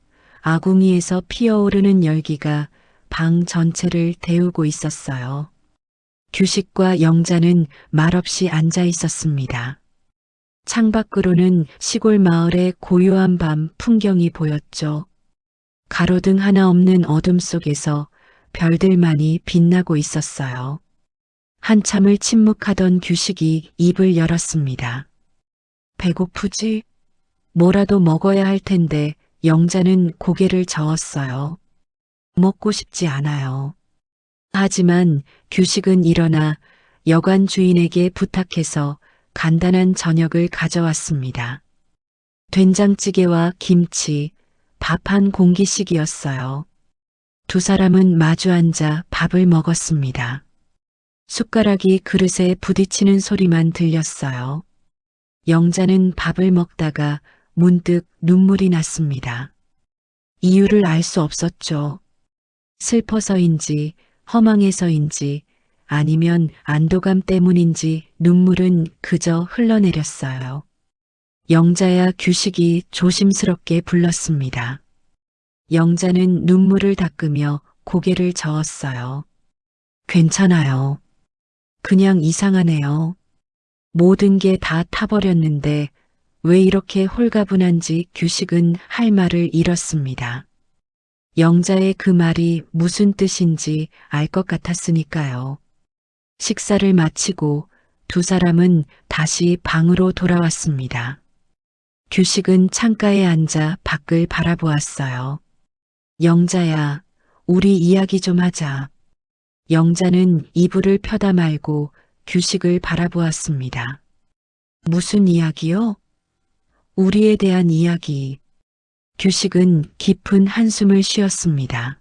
아궁이에서 피어오르는 열기가 방 전체를 데우고 있었어요. 규식과 영자는 말없이 앉아 있었습니다. 창밖으로는 시골 마을의 고요한 밤 풍경이 보였죠. 가로등 하나 없는 어둠 속에서 별들만이 빛나고 있었어요. 한참을 침묵하던 규식이 입을 열었습니다. 배고프지? 뭐라도 먹어야 할 텐데 영자는 고개를 저었어요. 먹고 싶지 않아요. 하지만 규식은 일어나 여관 주인에게 부탁해서 간단한 저녁을 가져왔습니다. 된장찌개와 김치, 밥 한 공기씩이었어요. 두 사람은 마주 앉아 밥을 먹었습니다. 숟가락이 그릇에 부딪히는 소리만 들렸어요. 영자는 밥을 먹다가 문득 눈물이 났습니다. 이유를 알 수 없었죠. 슬퍼서인지 허망해서인지 아니면 안도감 때문인지 눈물은 그저 흘러내렸어요. 영자야 규식이 조심스럽게 불렀습니다. 영자는 눈물을 닦으며 고개를 저었어요. 괜찮아요. 그냥 이상하네요. 모든 게 다 타버렸는데 왜 이렇게 홀가분한지 규식은 할 말을 잃었습니다. 영자의 그 말이 무슨 뜻인지 알 것 같았으니까요. 식사를 마치고 두 사람은 다시 방으로 돌아왔습니다. 규식은 창가에 앉아 밖을 바라보았어요. 영자야, 우리 이야기 좀 하자. 영자는 이불을 펴다 말고 규식을 바라보았습니다. 무슨 이야기요? 우리에 대한 이야기. 규식은 깊은 한숨을 쉬었습니다.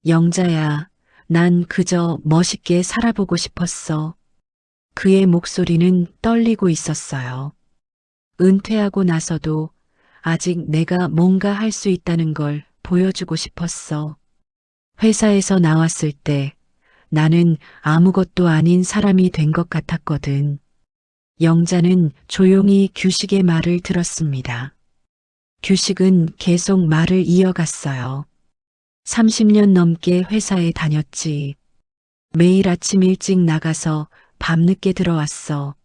영자야, 난 그저 멋있게 살아보고 싶었어. 그의 목소리는 떨리고 있었어요. 은퇴하고 나서도 아직 내가 뭔가 할 수 있다는 걸 보여주고 싶었어. 회사에서 나왔을 때 나는 아무것도 아닌 사람이 된 것 같았거든. 영자는 조용히 규식의 말을 들었습니다. 규식은 계속 말을 이어갔어요. 30년 넘게 회사에 다녔지. 매일 아침 일찍 나가서 밤늦게 들어왔어.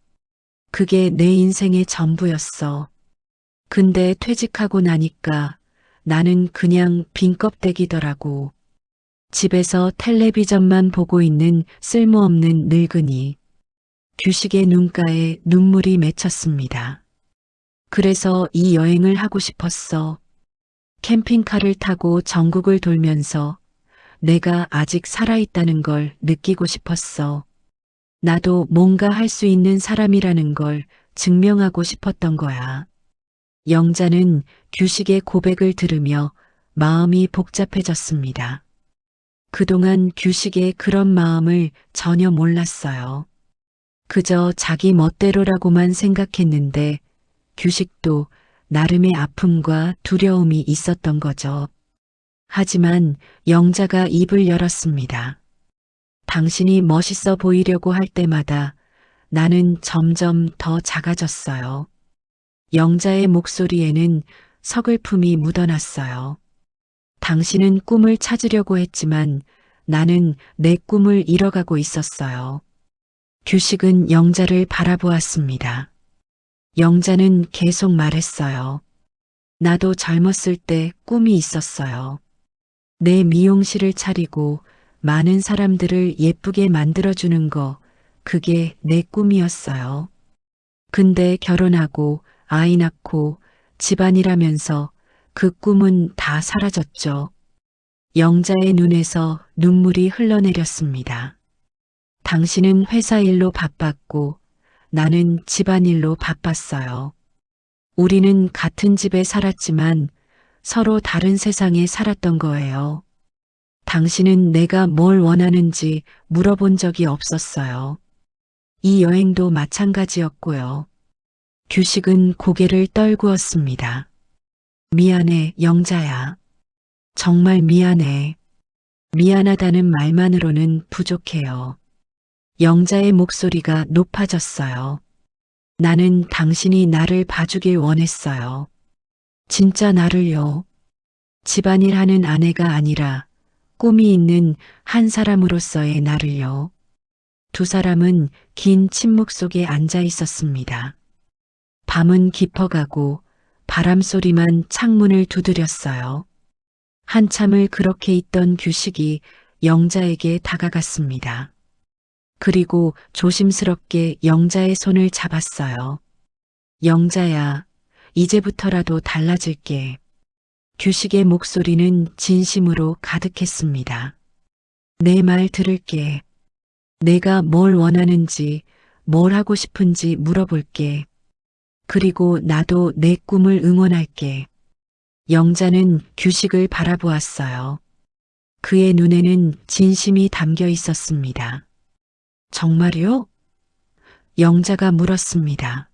그게 내 인생의 전부였어. 근데 퇴직하고 나니까 나는 그냥 빈 껍데기더라고. 집에서 텔레비전만 보고 있는 쓸모없는 늙은이. 규식의 눈가에 눈물이 맺혔습니다. 그래서 이 여행을 하고 싶었어. 캠핑카를 타고 전국을 돌면서 내가 아직 살아있다는 걸 느끼고 싶었어. 나도 뭔가 할 수 있는 사람이라는 걸 증명하고 싶었던 거야. 영자는 규식의 고백을 들으며 마음이 복잡해졌습니다. 그동안 규식의 그런 마음을 전혀 몰랐어요. 그저 자기 멋대로라고만 생각했는데 규식도 나름의 아픔과 두려움이 있었던 거죠. 하지만 영자가 입을 열었습니다. 당신이 멋있어 보이려고 할 때마다 나는 점점 더 작아졌어요. 영자의 목소리에는 서글픔이 묻어났어요. 당신은 꿈을 찾으려고 했지만 나는 내 꿈을 잃어가고 있었어요. 규식은 영자를 바라보았습니다. 영자는 계속 말했어요. 나도 젊었을 때 꿈이 있었어요. 내 미용실을 차리고 많은 사람들을 예쁘게 만들어주는 거, 그게 내 꿈이었어요. 근데 결혼하고 아이 낳고 집안일하면서 그 꿈은 다 사라졌죠. 영자의 눈에서 눈물이 흘러내렸습니다. 당신은 회사 일로 바빴고 나는 집안일로 바빴어요. 우리는 같은 집에 살았지만 서로 다른 세상에 살았던 거예요. 당신은 내가 뭘 원하는지 물어본 적이 없었어요. 이 여행도 마찬가지였고요. 규식은 고개를 떨구었습니다. 미안해, 영자야. 정말 미안해. 미안하다는 말만으로는 부족해요. 영자의 목소리가 높아졌어요. 나는 당신이 나를 봐주길 원했어요. 진짜 나를요. 집안일 하는 아내가 아니라 꿈이 있는 한 사람으로서의 나를요. 두 사람은 긴 침묵 속에 앉아 있었습니다. 밤은 깊어가고 바람 소리만 창문을 두드렸어요. 한참을 그렇게 있던 규식이 영자에게 다가갔습니다. 그리고 조심스럽게 영자의 손을 잡았어요. 영자야, 이제부터라도 달라질게. 규식의 목소리는 진심으로 가득했습니다. 내 말 들을게. 내가 뭘 원하는지, 뭘 하고 싶은지 물어볼게. 그리고 나도 내 꿈을 응원할게. 영자는 규식을 바라보았어요. 그의 눈에는 진심이 담겨 있었습니다. 정말이요? 영자가 물었습니다.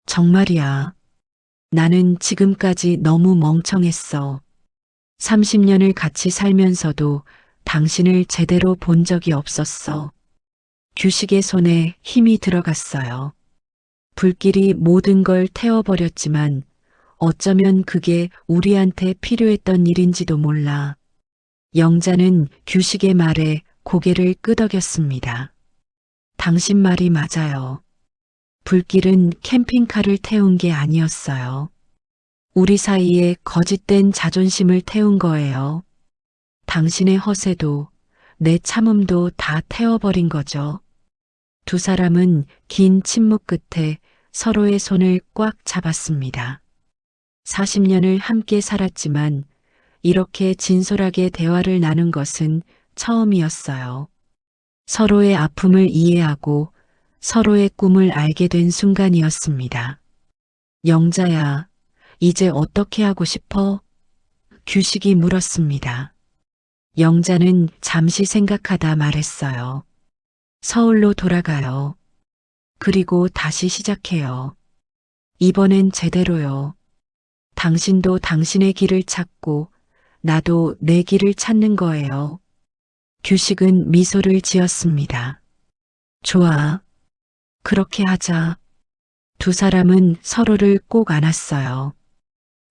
정말이야. 나는 지금까지 너무 멍청했어. 30년을 같이 살면서도 당신을 제대로 본 적이 없었어. 규식의 손에 힘이 들어갔어요. 불길이 모든 걸 태워버렸지만 어쩌면 그게 우리한테 필요했던 일인지도 몰라. 영자는 규식의 말에 고개를 끄덕였습니다. 당신 말이 맞아요. 불길은 캠핑카를 태운 게 아니었어요. 우리 사이에 거짓된 자존심을 태운 거예요. 당신의 허세도 내 참음도 다 태워버린 거죠. 두 사람은 긴 침묵 끝에 서로의 손을 꽉 잡았습니다. 40년을 함께 살았지만 이렇게 진솔하게 대화를 나눈 것은 처음이었어요. 서로의 아픔을 이해하고 서로의 꿈을 알게 된 순간이었습니다. 영자야, 이제 어떻게 하고 싶어? 규식이 물었습니다. 영자는 잠시 생각하다 말했어요. 서울로 돌아가요. 그리고 다시 시작해요. 이번엔 제대로요. 당신도 당신의 길을 찾고 나도 내 길을 찾는 거예요. 규식은 미소를 지었습니다. 좋아. 그렇게 하자. 두 사람은 서로를 꼭 안았어요.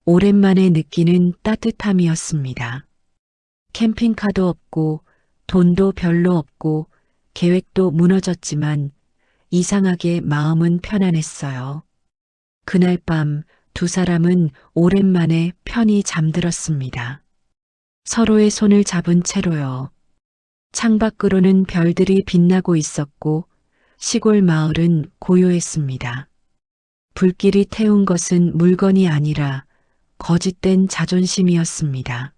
오랜만에 느끼는 따뜻함이었습니다. 캠핑카도 없고 돈도 별로 없고 계획도 무너졌지만 이상하게 마음은 편안했어요. 그날 밤 두 사람은 오랜만에 편히 잠들었습니다. 서로의 손을 잡은 채로요. 창밖으로는 별들이 빛나고 있었고 시골 마을은 고요했습니다. 불길이 태운 것은 물건이 아니라 거짓된 자존심이었습니다.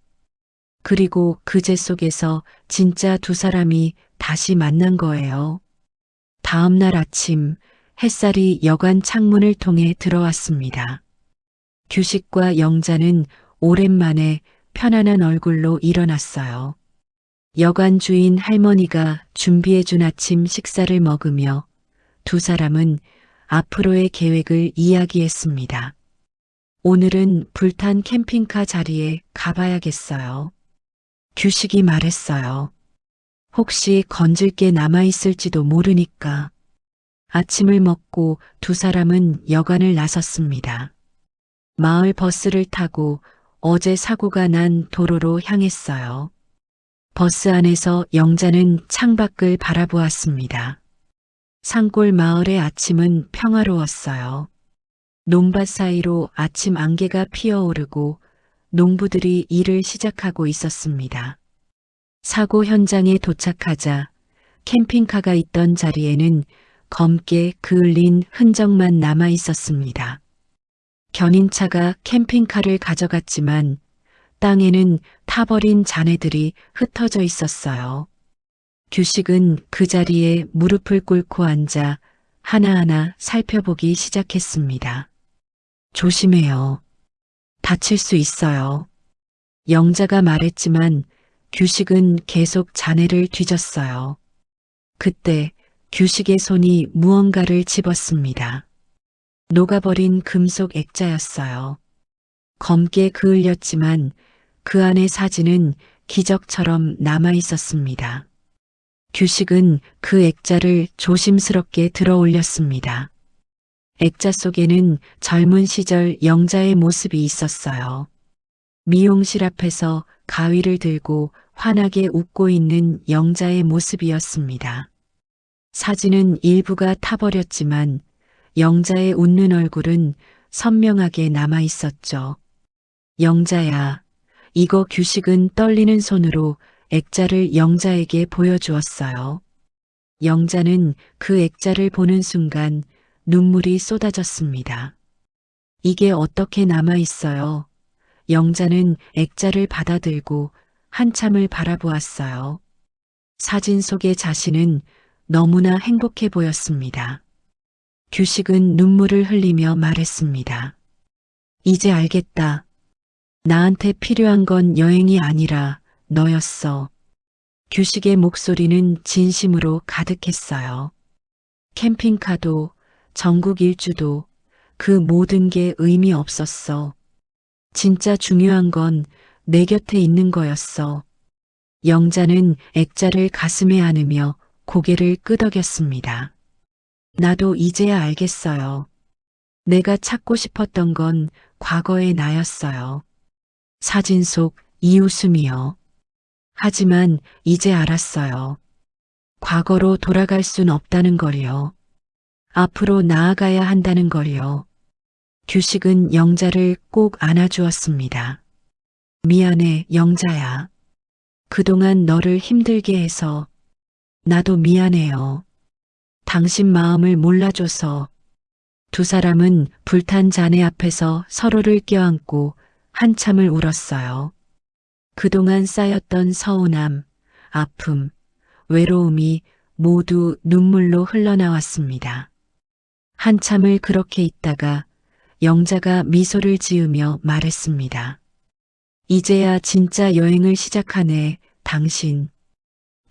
그리고 그제 속에서 진짜 두 사람이 다시 만난 거예요. 다음 날 아침 햇살이 여관 창문을 통해 들어왔습니다. 규식과 영자는 오랜만에 편안한 얼굴로 일어났어요. 여관 주인 할머니가 준비해준 아침 식사를 먹으며 두 사람은 앞으로의 계획을 이야기했습니다. 오늘은 불탄 캠핑카 자리에 가봐야겠어요. 규식이 말했어요. 혹시 건질 게 남아있을지도 모르니까. 아침을 먹고 두 사람은 여관을 나섰습니다. 마을 버스를 타고 어제 사고가 난 도로로 향했어요. 버스 안에서 영자는 창밖을 바라보았습니다. 산골 마을의 아침은 평화로웠어요. 논밭 사이로 아침 안개가 피어오르고 농부들이 일을 시작하고 있었습니다. 사고 현장에 도착하자 캠핑카가 있던 자리에는 검게 그을린 흔적만 남아 있었습니다. 견인차가 캠핑카를 가져갔지만 땅에는 타버린 잔해들이 흩어져 있었어요. 규식은 그 자리에 무릎을 꿇고 앉아 하나하나 살펴보기 시작했습니다. 조심해요. 다칠 수 있어요. 영자가 말했지만 규식은 계속 자네를 뒤졌어요. 그때 규식의 손이 무언가를 집었습니다. 녹아버린 금속 액자였어요. 검게 그을렸지만 그 안의 사진은 기적처럼 남아 있었습니다. 규식은 그 액자를 조심스럽게 들어 올렸습니다. 액자 속에는 젊은 시절 영자의 모습이 있었어요. 미용실 앞에서 가위를 들고 환하게 웃고 있는 영자의 모습이었습니다. 사진은 일부가 타버렸지만 영자의 웃는 얼굴은 선명하게 남아 있었죠. 영자야, 이거 규식은 떨리는 손으로 액자를 영자에게 보여주었어요. 영자는 그 액자를 보는 순간 눈물이 쏟아졌습니다. 이게 어떻게 남아 있어요? 영자는 액자를 받아들고 한참을 바라보았어요. 사진 속의 자신은 너무나 행복해 보였습니다. 규식은 눈물을 흘리며 말했습니다. 이제 알겠다. 나한테 필요한 건 여행이 아니라 너였어. 규식의 목소리는 진심으로 가득했어요. 캠핑카도, 전국 일주도, 그 모든 게 의미 없었어. 진짜 중요한 건 내 곁에 있는 거였어. 영자는 액자를 가슴에 안으며 고개를 끄덕였습니다. 나도 이제야 알겠어요. 내가 찾고 싶었던 건 과거의 나였어요. 사진 속 이 웃음이요. 하지만 이제 알았어요. 과거로 돌아갈 순 없다는 걸요. 앞으로 나아가야 한다는 걸요. 규식은 영자를 꼭 안아주었습니다. 미안해, 영자야. 그동안 너를 힘들게 해서 나도 미안해요. 당신 마음을 몰라줘서. 두 사람은 불탄 잔해 앞에서 서로를 껴안고 한참을 울었어요. 그동안 쌓였던 서운함, 아픔, 외로움이 모두 눈물로 흘러나왔습니다. 한참을 그렇게 있다가 영자가 미소를 지으며 말했습니다. 이제야 진짜 여행을 시작하네, 당신.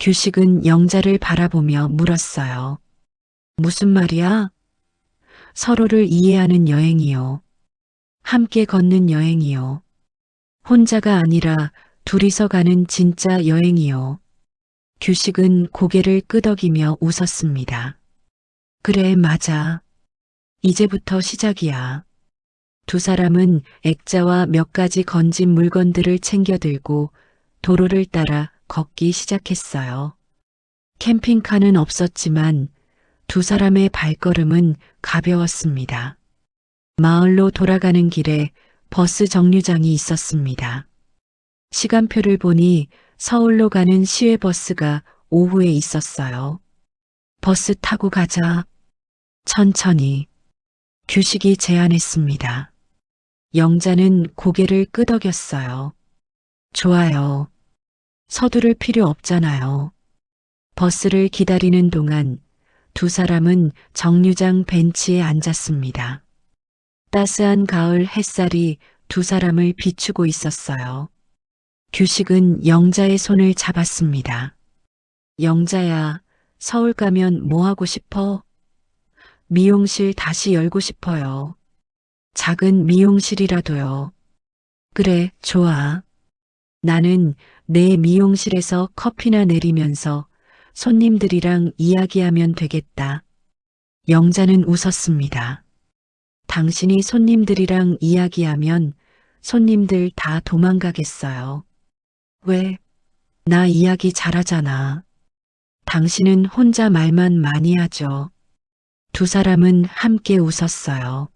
규식은 영자를 바라보며 물었어요. 무슨 말이야? 서로를 이해하는 여행이요. 함께 걷는 여행이요. 혼자가 아니라 둘이서 가는 진짜 여행이요. 규식은 고개를 끄덕이며 웃었습니다. 그래, 맞아. 이제부터 시작이야. 두 사람은 액자와 몇 가지 건진 물건들을 챙겨 들고 도로를 따라 걷기 시작했어요. 캠핑카는 없었지만 두 사람의 발걸음은 가벼웠습니다. 마을로 돌아가는 길에 버스 정류장이 있었습니다. 시간표를 보니 서울로 가는 시외버스가 오후에 있었어요. 버스 타고 가자. 천천히. 규식이 제안했습니다. 영자는 고개를 끄덕였어요. 좋아요. 서두를 필요 없잖아요. 버스를 기다리는 동안 두 사람은 정류장 벤치에 앉았습니다. 따스한 가을 햇살이 두 사람을 비추고 있었어요. 규식은 영자의 손을 잡았습니다. 영자야, 서울 가면 뭐 하고 싶어? 미용실 다시 열고 싶어요. 작은 미용실이라도요. 그래, 좋아. 나는 내 미용실에서 커피나 내리면서 손님들이랑 이야기하면 되겠다. 영자는 웃었습니다. 당신이 손님들이랑 이야기하면 손님들 다 도망가겠어요. 왜? 나 이야기 잘하잖아. 당신은 혼자 말만 많이 하죠. 두 사람은 함께 웃었어요.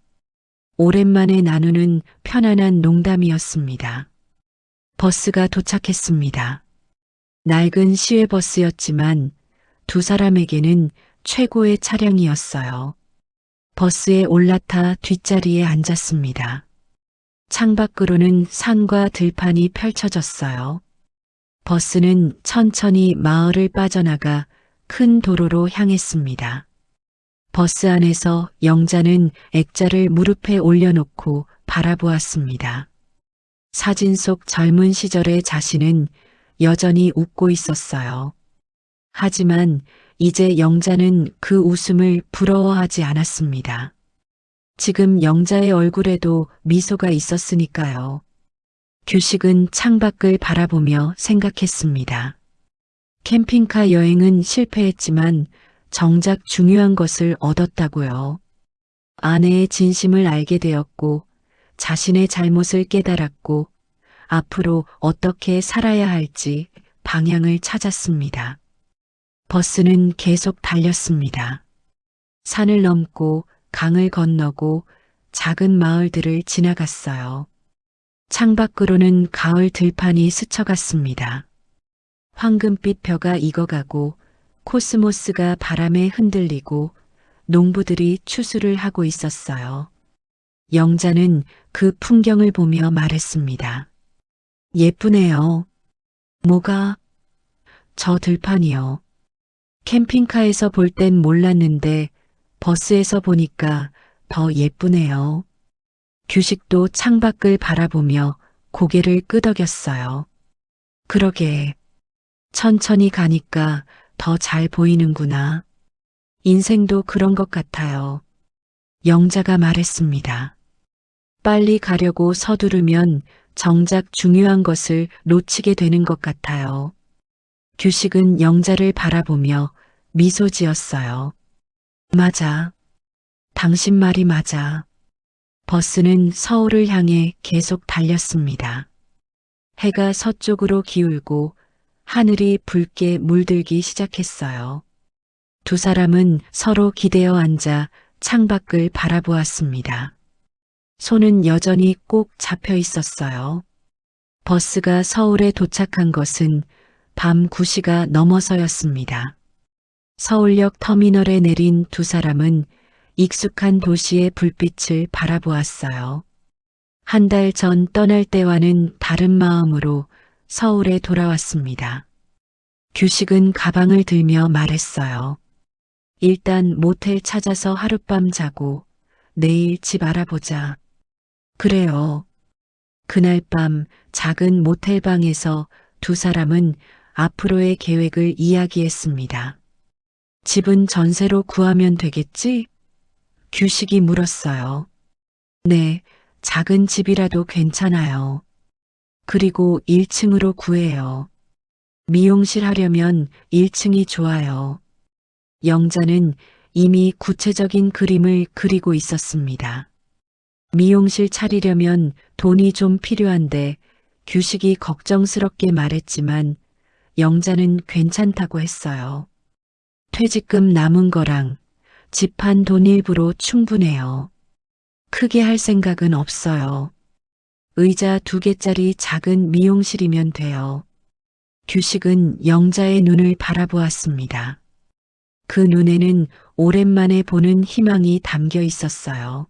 오랜만에 나누는 편안한 농담이었습니다. 버스가 도착했습니다. 낡은 시외버스였지만 두 사람에게는 최고의 차량이었어요. 버스에 올라타 뒷자리에 앉았습니다. 창밖으로는 산과 들판이 펼쳐졌어요. 버스는 천천히 마을을 빠져나가 큰 도로로 향했습니다. 버스 안에서 영자는 액자를 무릎에 올려놓고 바라보았습니다. 사진 속 젊은 시절의 자신은 여전히 웃고 있었어요. 하지만 이제 영자는 그 웃음을 부러워하지 않았습니다. 지금 영자의 얼굴에도 미소가 있었으니까요. 규식은 창밖을 바라보며 생각했습니다. 캠핑카 여행은 실패했지만 정작 중요한 것을 얻었다고요. 아내의 진심을 알게 되었고 자신의 잘못을 깨달았고 앞으로 어떻게 살아야 할지 방향을 찾았습니다. 버스는 계속 달렸습니다. 산을 넘고 강을 건너고 작은 마을들을 지나갔어요. 창밖으로는 가을 들판이 스쳐갔습니다. 황금빛 벼가 익어가고 코스모스가 바람에 흔들리고 농부들이 추수를 하고 있었어요. 영자는 그 풍경을 보며 말했습니다. 예쁘네요. 뭐가? 저 들판이요. 캠핑카에서 볼 땐 몰랐는데 버스에서 보니까 더 예쁘네요. 규식도 창밖을 바라보며 고개를 끄덕였어요. 그러게. 천천히 가니까 더 잘 보이는구나. 인생도 그런 것 같아요. 영자가 말했습니다. 빨리 가려고 서두르면 정작 중요한 것을 놓치게 되는 것 같아요. 규식은 영자를 바라보며 미소 지었어요. 맞아. 당신 말이 맞아. 버스는 서울을 향해 계속 달렸습니다. 해가 서쪽으로 기울고 하늘이 붉게 물들기 시작했어요. 두 사람은 서로 기대어 앉아 창밖을 바라보았습니다. 손은 여전히 꼭 잡혀 있었어요. 버스가 서울에 도착한 것은 밤 9시가 넘어서였습니다. 서울역 터미널에 내린 두 사람은 익숙한 도시의 불빛을 바라보았어요. 한 달 전 떠날 때와는 다른 마음으로 서울에 돌아왔습니다. 규식은 가방을 들며 말했어요. 일단 모텔 찾아서 하룻밤 자고 내일 집 알아보자. 그래요. 그날 밤 작은 모텔방에서 두 사람은 앞으로의 계획을 이야기했습니다. 집은 전세로 구하면 되겠지? 규식이 물었어요. 네, 작은 집이라도 괜찮아요. 그리고 1층으로 구해요. 미용실 하려면 1층이 좋아요. 영자는 이미 구체적인 그림을 그리고 있었습니다. 미용실 차리려면 돈이 좀 필요한데 규식이 걱정스럽게 말했지만 영자는 괜찮다고 했어요. 퇴직금 남은 거랑 집 한 돈 일부로 충분해요. 크게 할 생각은 없어요. 의자 2개짜리 작은 미용실이면 돼요. 규식은 영자의 눈을 바라보았습니다. 그 눈에는 오랜만에 보는 희망이 담겨 있었어요.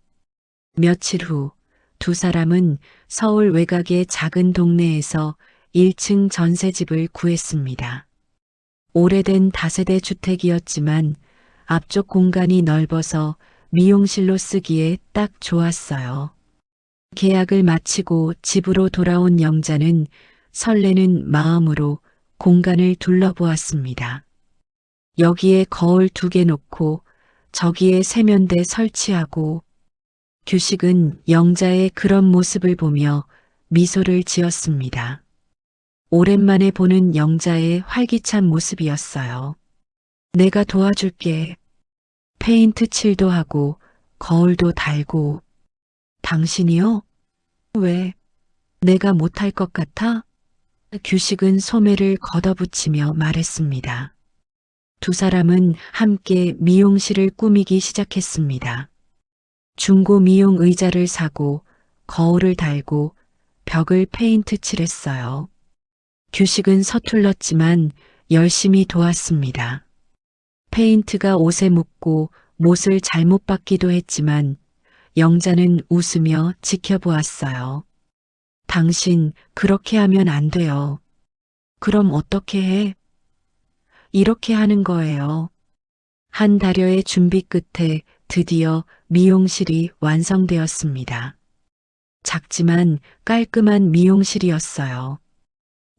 며칠 후 두 사람은 서울 외곽의 작은 동네에서 1층 전세집을 구했습니다. 오래된 다세대 주택이었지만 앞쪽 공간이 넓어서 미용실로 쓰기에 딱 좋았어요. 계약을 마치고 집으로 돌아온 영자는 설레는 마음으로 공간을 둘러보았습니다. 여기에 거울 2개 놓고 저기에 세면대 설치하고 규식은 영자의 그런 모습을 보며 미소를 지었습니다. 오랜만에 보는 영자의 활기찬 모습이었어요. 내가 도와줄게. 페인트 칠도 하고 거울도 달고. 당신이요? 왜? 내가 못할 것 같아? 규식은 소매를 걷어붙이며 말했습니다. 두 사람은 함께 미용실을 꾸미기 시작했습니다. 중고 미용 의자를 사고 거울을 달고 벽을 페인트 칠했어요. 규식은 서툴렀지만 열심히 도왔습니다. 페인트가 옷에 묻고 못을 잘못 박기도 했지만 영자는 웃으며 지켜보았어요. 당신 그렇게 하면 안 돼요. 그럼 어떻게 해? 이렇게 하는 거예요. 한 달여의 준비 끝에 드디어 미용실이 완성되었습니다. 작지만 깔끔한 미용실이었어요.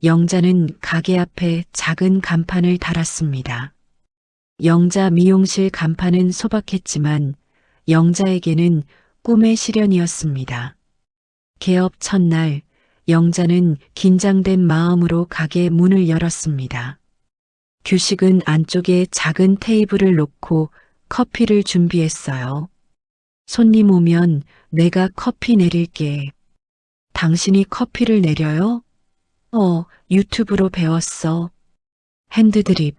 영자는 가게 앞에 작은 간판을 달았습니다. 영자 미용실 간판은 소박했지만 영자에게는 꿈의 실현이었습니다. 개업 첫날, 영자는 긴장된 마음으로 가게 문을 열었습니다. 규식은 안쪽에 작은 테이블을 놓고 커피를 준비했어요. 손님 오면 내가 커피 내릴게. 당신이 커피를 내려요? 유튜브로 배웠어. 핸드드립.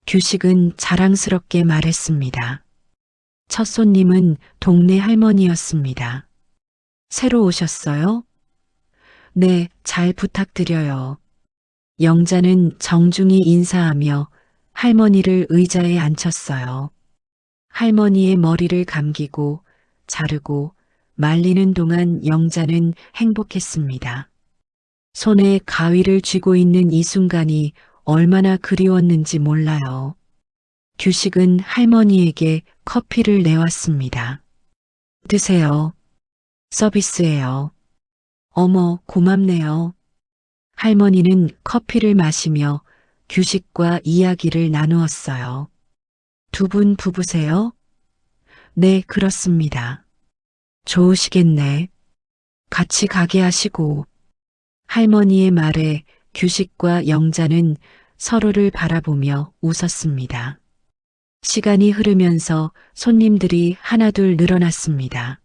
규식은 자랑스럽게 말했습니다. 첫 손님은 동네 할머니였습니다. 새로 오셨어요? 네, 잘 부탁드려요. 영자는 정중히 인사하며 할머니를 의자에 앉혔어요. 할머니의 머리를 감기고 자르고 말리는 동안 영자는 행복했습니다. 손에 가위를 쥐고 있는 이 순간이 얼마나 그리웠는지 몰라요. 규식은 할머니에게 커피를 내왔습니다. 드세요. 서비스예요. 어머, 고맙네요. 할머니는 커피를 마시며 규식과 이야기를 나누었어요. 두 분 부부세요? 네, 그렇습니다. 좋으시겠네. 같이 가게 하시고. 할머니의 말에 규식과 영자는 서로를 바라보며 웃었습니다. 시간이 흐르면서 손님들이 하나둘 늘어났습니다.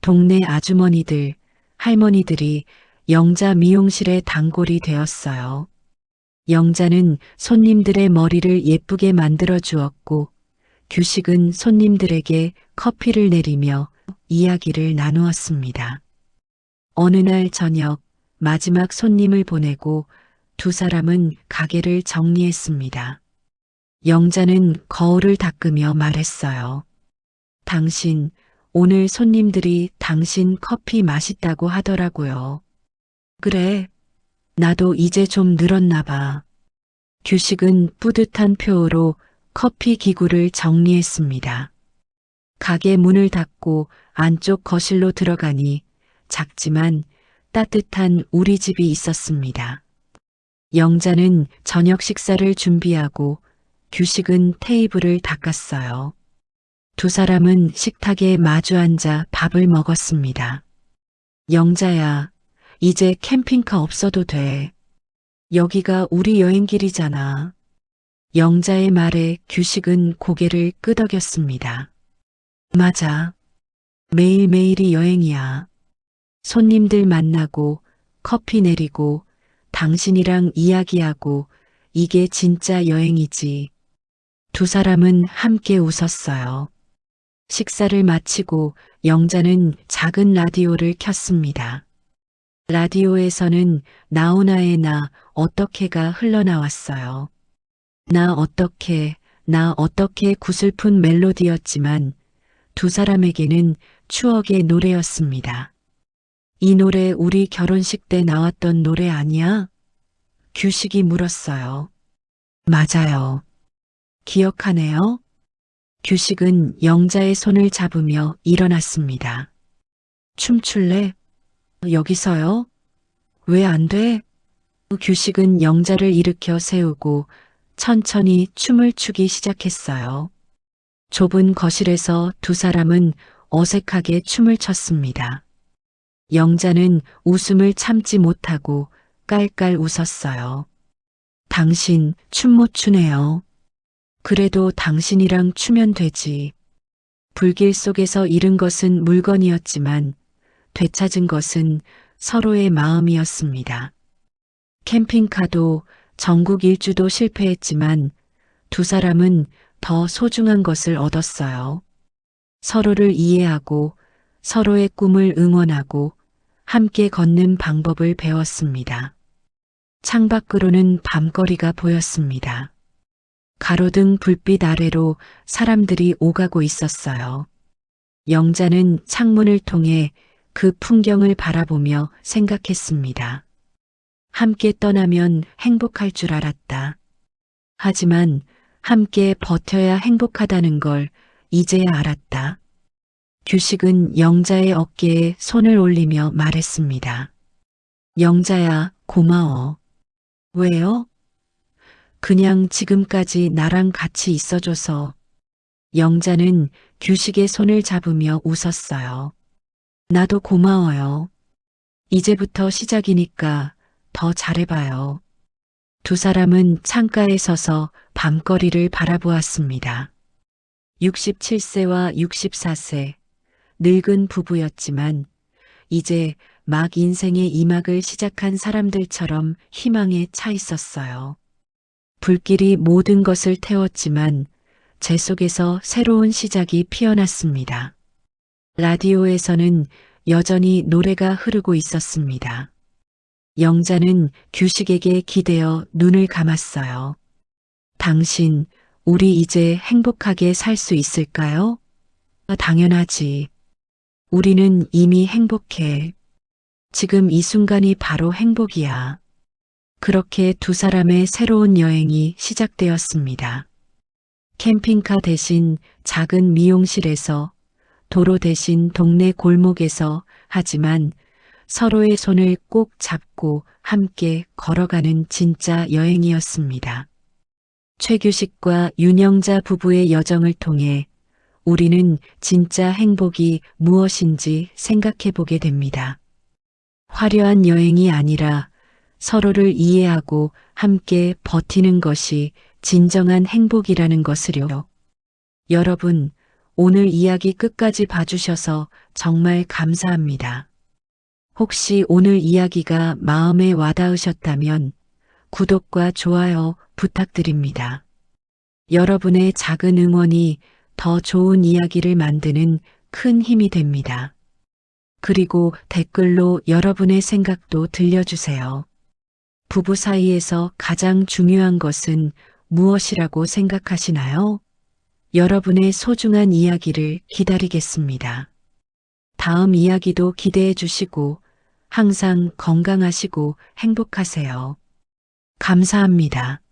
동네 아주머니들, 할머니들이 영자 미용실의 단골이 되었어요. 영자는 손님들의 머리를 예쁘게 만들어 주었고, 규식은 손님들에게 커피를 내리며 이야기를 나누었습니다. 어느 날 저녁, 마지막 손님을 보내고 두 사람은 가게를 정리했습니다. 영자는 거울을 닦으며 말했어요. 당신, 오늘 손님들이 당신 커피 맛있다고 하더라고요. 그래, 나도 이제 좀 늘었나 봐. 규식은 뿌듯한 표로 커피 기구를 정리했습니다. 가게 문을 닫고 안쪽 거실로 들어가니 작지만 따뜻한 우리 집이 있었습니다. 영자는 저녁 식사를 준비하고 규식은 테이블을 닦았어요. 두 사람은 식탁에 마주 앉아 밥을 먹었습니다. 영자야, 이제 캠핑카 없어도 돼. 여기가 우리 여행길이잖아. 영자의 말에 규식은 고개를 끄덕였습니다. 맞아. 매일매일이 여행이야. 손님들 만나고 커피 내리고 당신이랑 이야기하고 이게 진짜 여행이지. 두 사람은 함께 웃었어요. 식사를 마치고 영자는 작은 라디오를 켰습니다. 라디오에서는 나훈아의 나 어떻게가 흘러나왔어요. 나 어떻게 구슬픈 멜로디였지만 두 사람에게는 추억의 노래였습니다. 이 노래 우리 결혼식 때 나왔던 노래 아니야? 규식이 물었어요. 맞아요. 기억하네요? 규식은 영자의 손을 잡으며 일어났습니다. 춤출래? 여기서요? 왜 안 돼? 규식은 영자를 일으켜 세우고 천천히 춤을 추기 시작했어요. 좁은 거실에서 두 사람은 어색하게 춤을 췄습니다. 영자는 웃음을 참지 못하고 깔깔 웃었어요. 당신 춤 못 추네요. 그래도 당신이랑 추면 되지. 불길 속에서 잃은 것은 물건이었지만 되찾은 것은 서로의 마음이었습니다. 캠핑카도 전국 일주도 실패했지만 두 사람은 더 소중한 것을 얻었어요. 서로를 이해하고 서로의 꿈을 응원하고 함께 걷는 방법을 배웠습니다. 창밖으로는 밤거리가 보였습니다. 가로등 불빛 아래로 사람들이 오가고 있었어요. 영자는 창문을 통해 그 풍경을 바라보며 생각했습니다. 함께 떠나면 행복할 줄 알았다. 하지만 함께 버텨야 행복하다는 걸 이제야 알았다. 규식은 영자의 어깨에 손을 올리며 말했습니다. 영자야, 고마워. 왜요? 그냥 지금까지 나랑 같이 있어줘서. 영자는 규식의 손을 잡으며 웃었어요. 나도 고마워요. 이제부터 시작이니까 더 잘해봐요. 두 사람은 창가에 서서 밤거리를 바라보았습니다. 67세와 64세, 늙은 부부였지만 이제 막 인생의 이막을 시작한 사람들처럼 희망에 차 있었어요. 불길이 모든 것을 태웠지만 제 속에서 새로운 시작이 피어났습니다. 라디오에서는 여전히 노래가 흐르고 있었습니다. 영자는 규식에게 기대어 눈을 감았어요. 당신, 우리 이제 행복하게 살 수 있을까요? 당연하지. 우리는 이미 행복해. 지금 이 순간이 바로 행복이야. 그렇게 두 사람의 새로운 여행이 시작되었습니다. 캠핑카 대신 작은 미용실에서, 도로 대신 동네 골목에서, 하지만 서로의 손을 꼭 잡고 함께 걸어가는 진짜 여행이었습니다. 최규식과 윤영자 부부의 여정을 통해 우리는 진짜 행복이 무엇인지 생각해 보게 됩니다. 화려한 여행이 아니라 서로를 이해하고 함께 버티는 것이 진정한 행복이라는 것을요. 여러분, 오늘 이야기 끝까지 봐주셔서 정말 감사합니다. 혹시 오늘 이야기가 마음에 와닿으셨다면 구독과 좋아요 부탁드립니다. 여러분의 작은 응원이 더 좋은 이야기를 만드는 큰 힘이 됩니다. 그리고 댓글로 여러분의 생각도 들려주세요. 부부 사이에서 가장 중요한 것은 무엇이라고 생각하시나요? 여러분의 소중한 이야기를 기다리겠습니다. 다음 이야기도 기대해 주시고 항상 건강하시고 행복하세요. 감사합니다.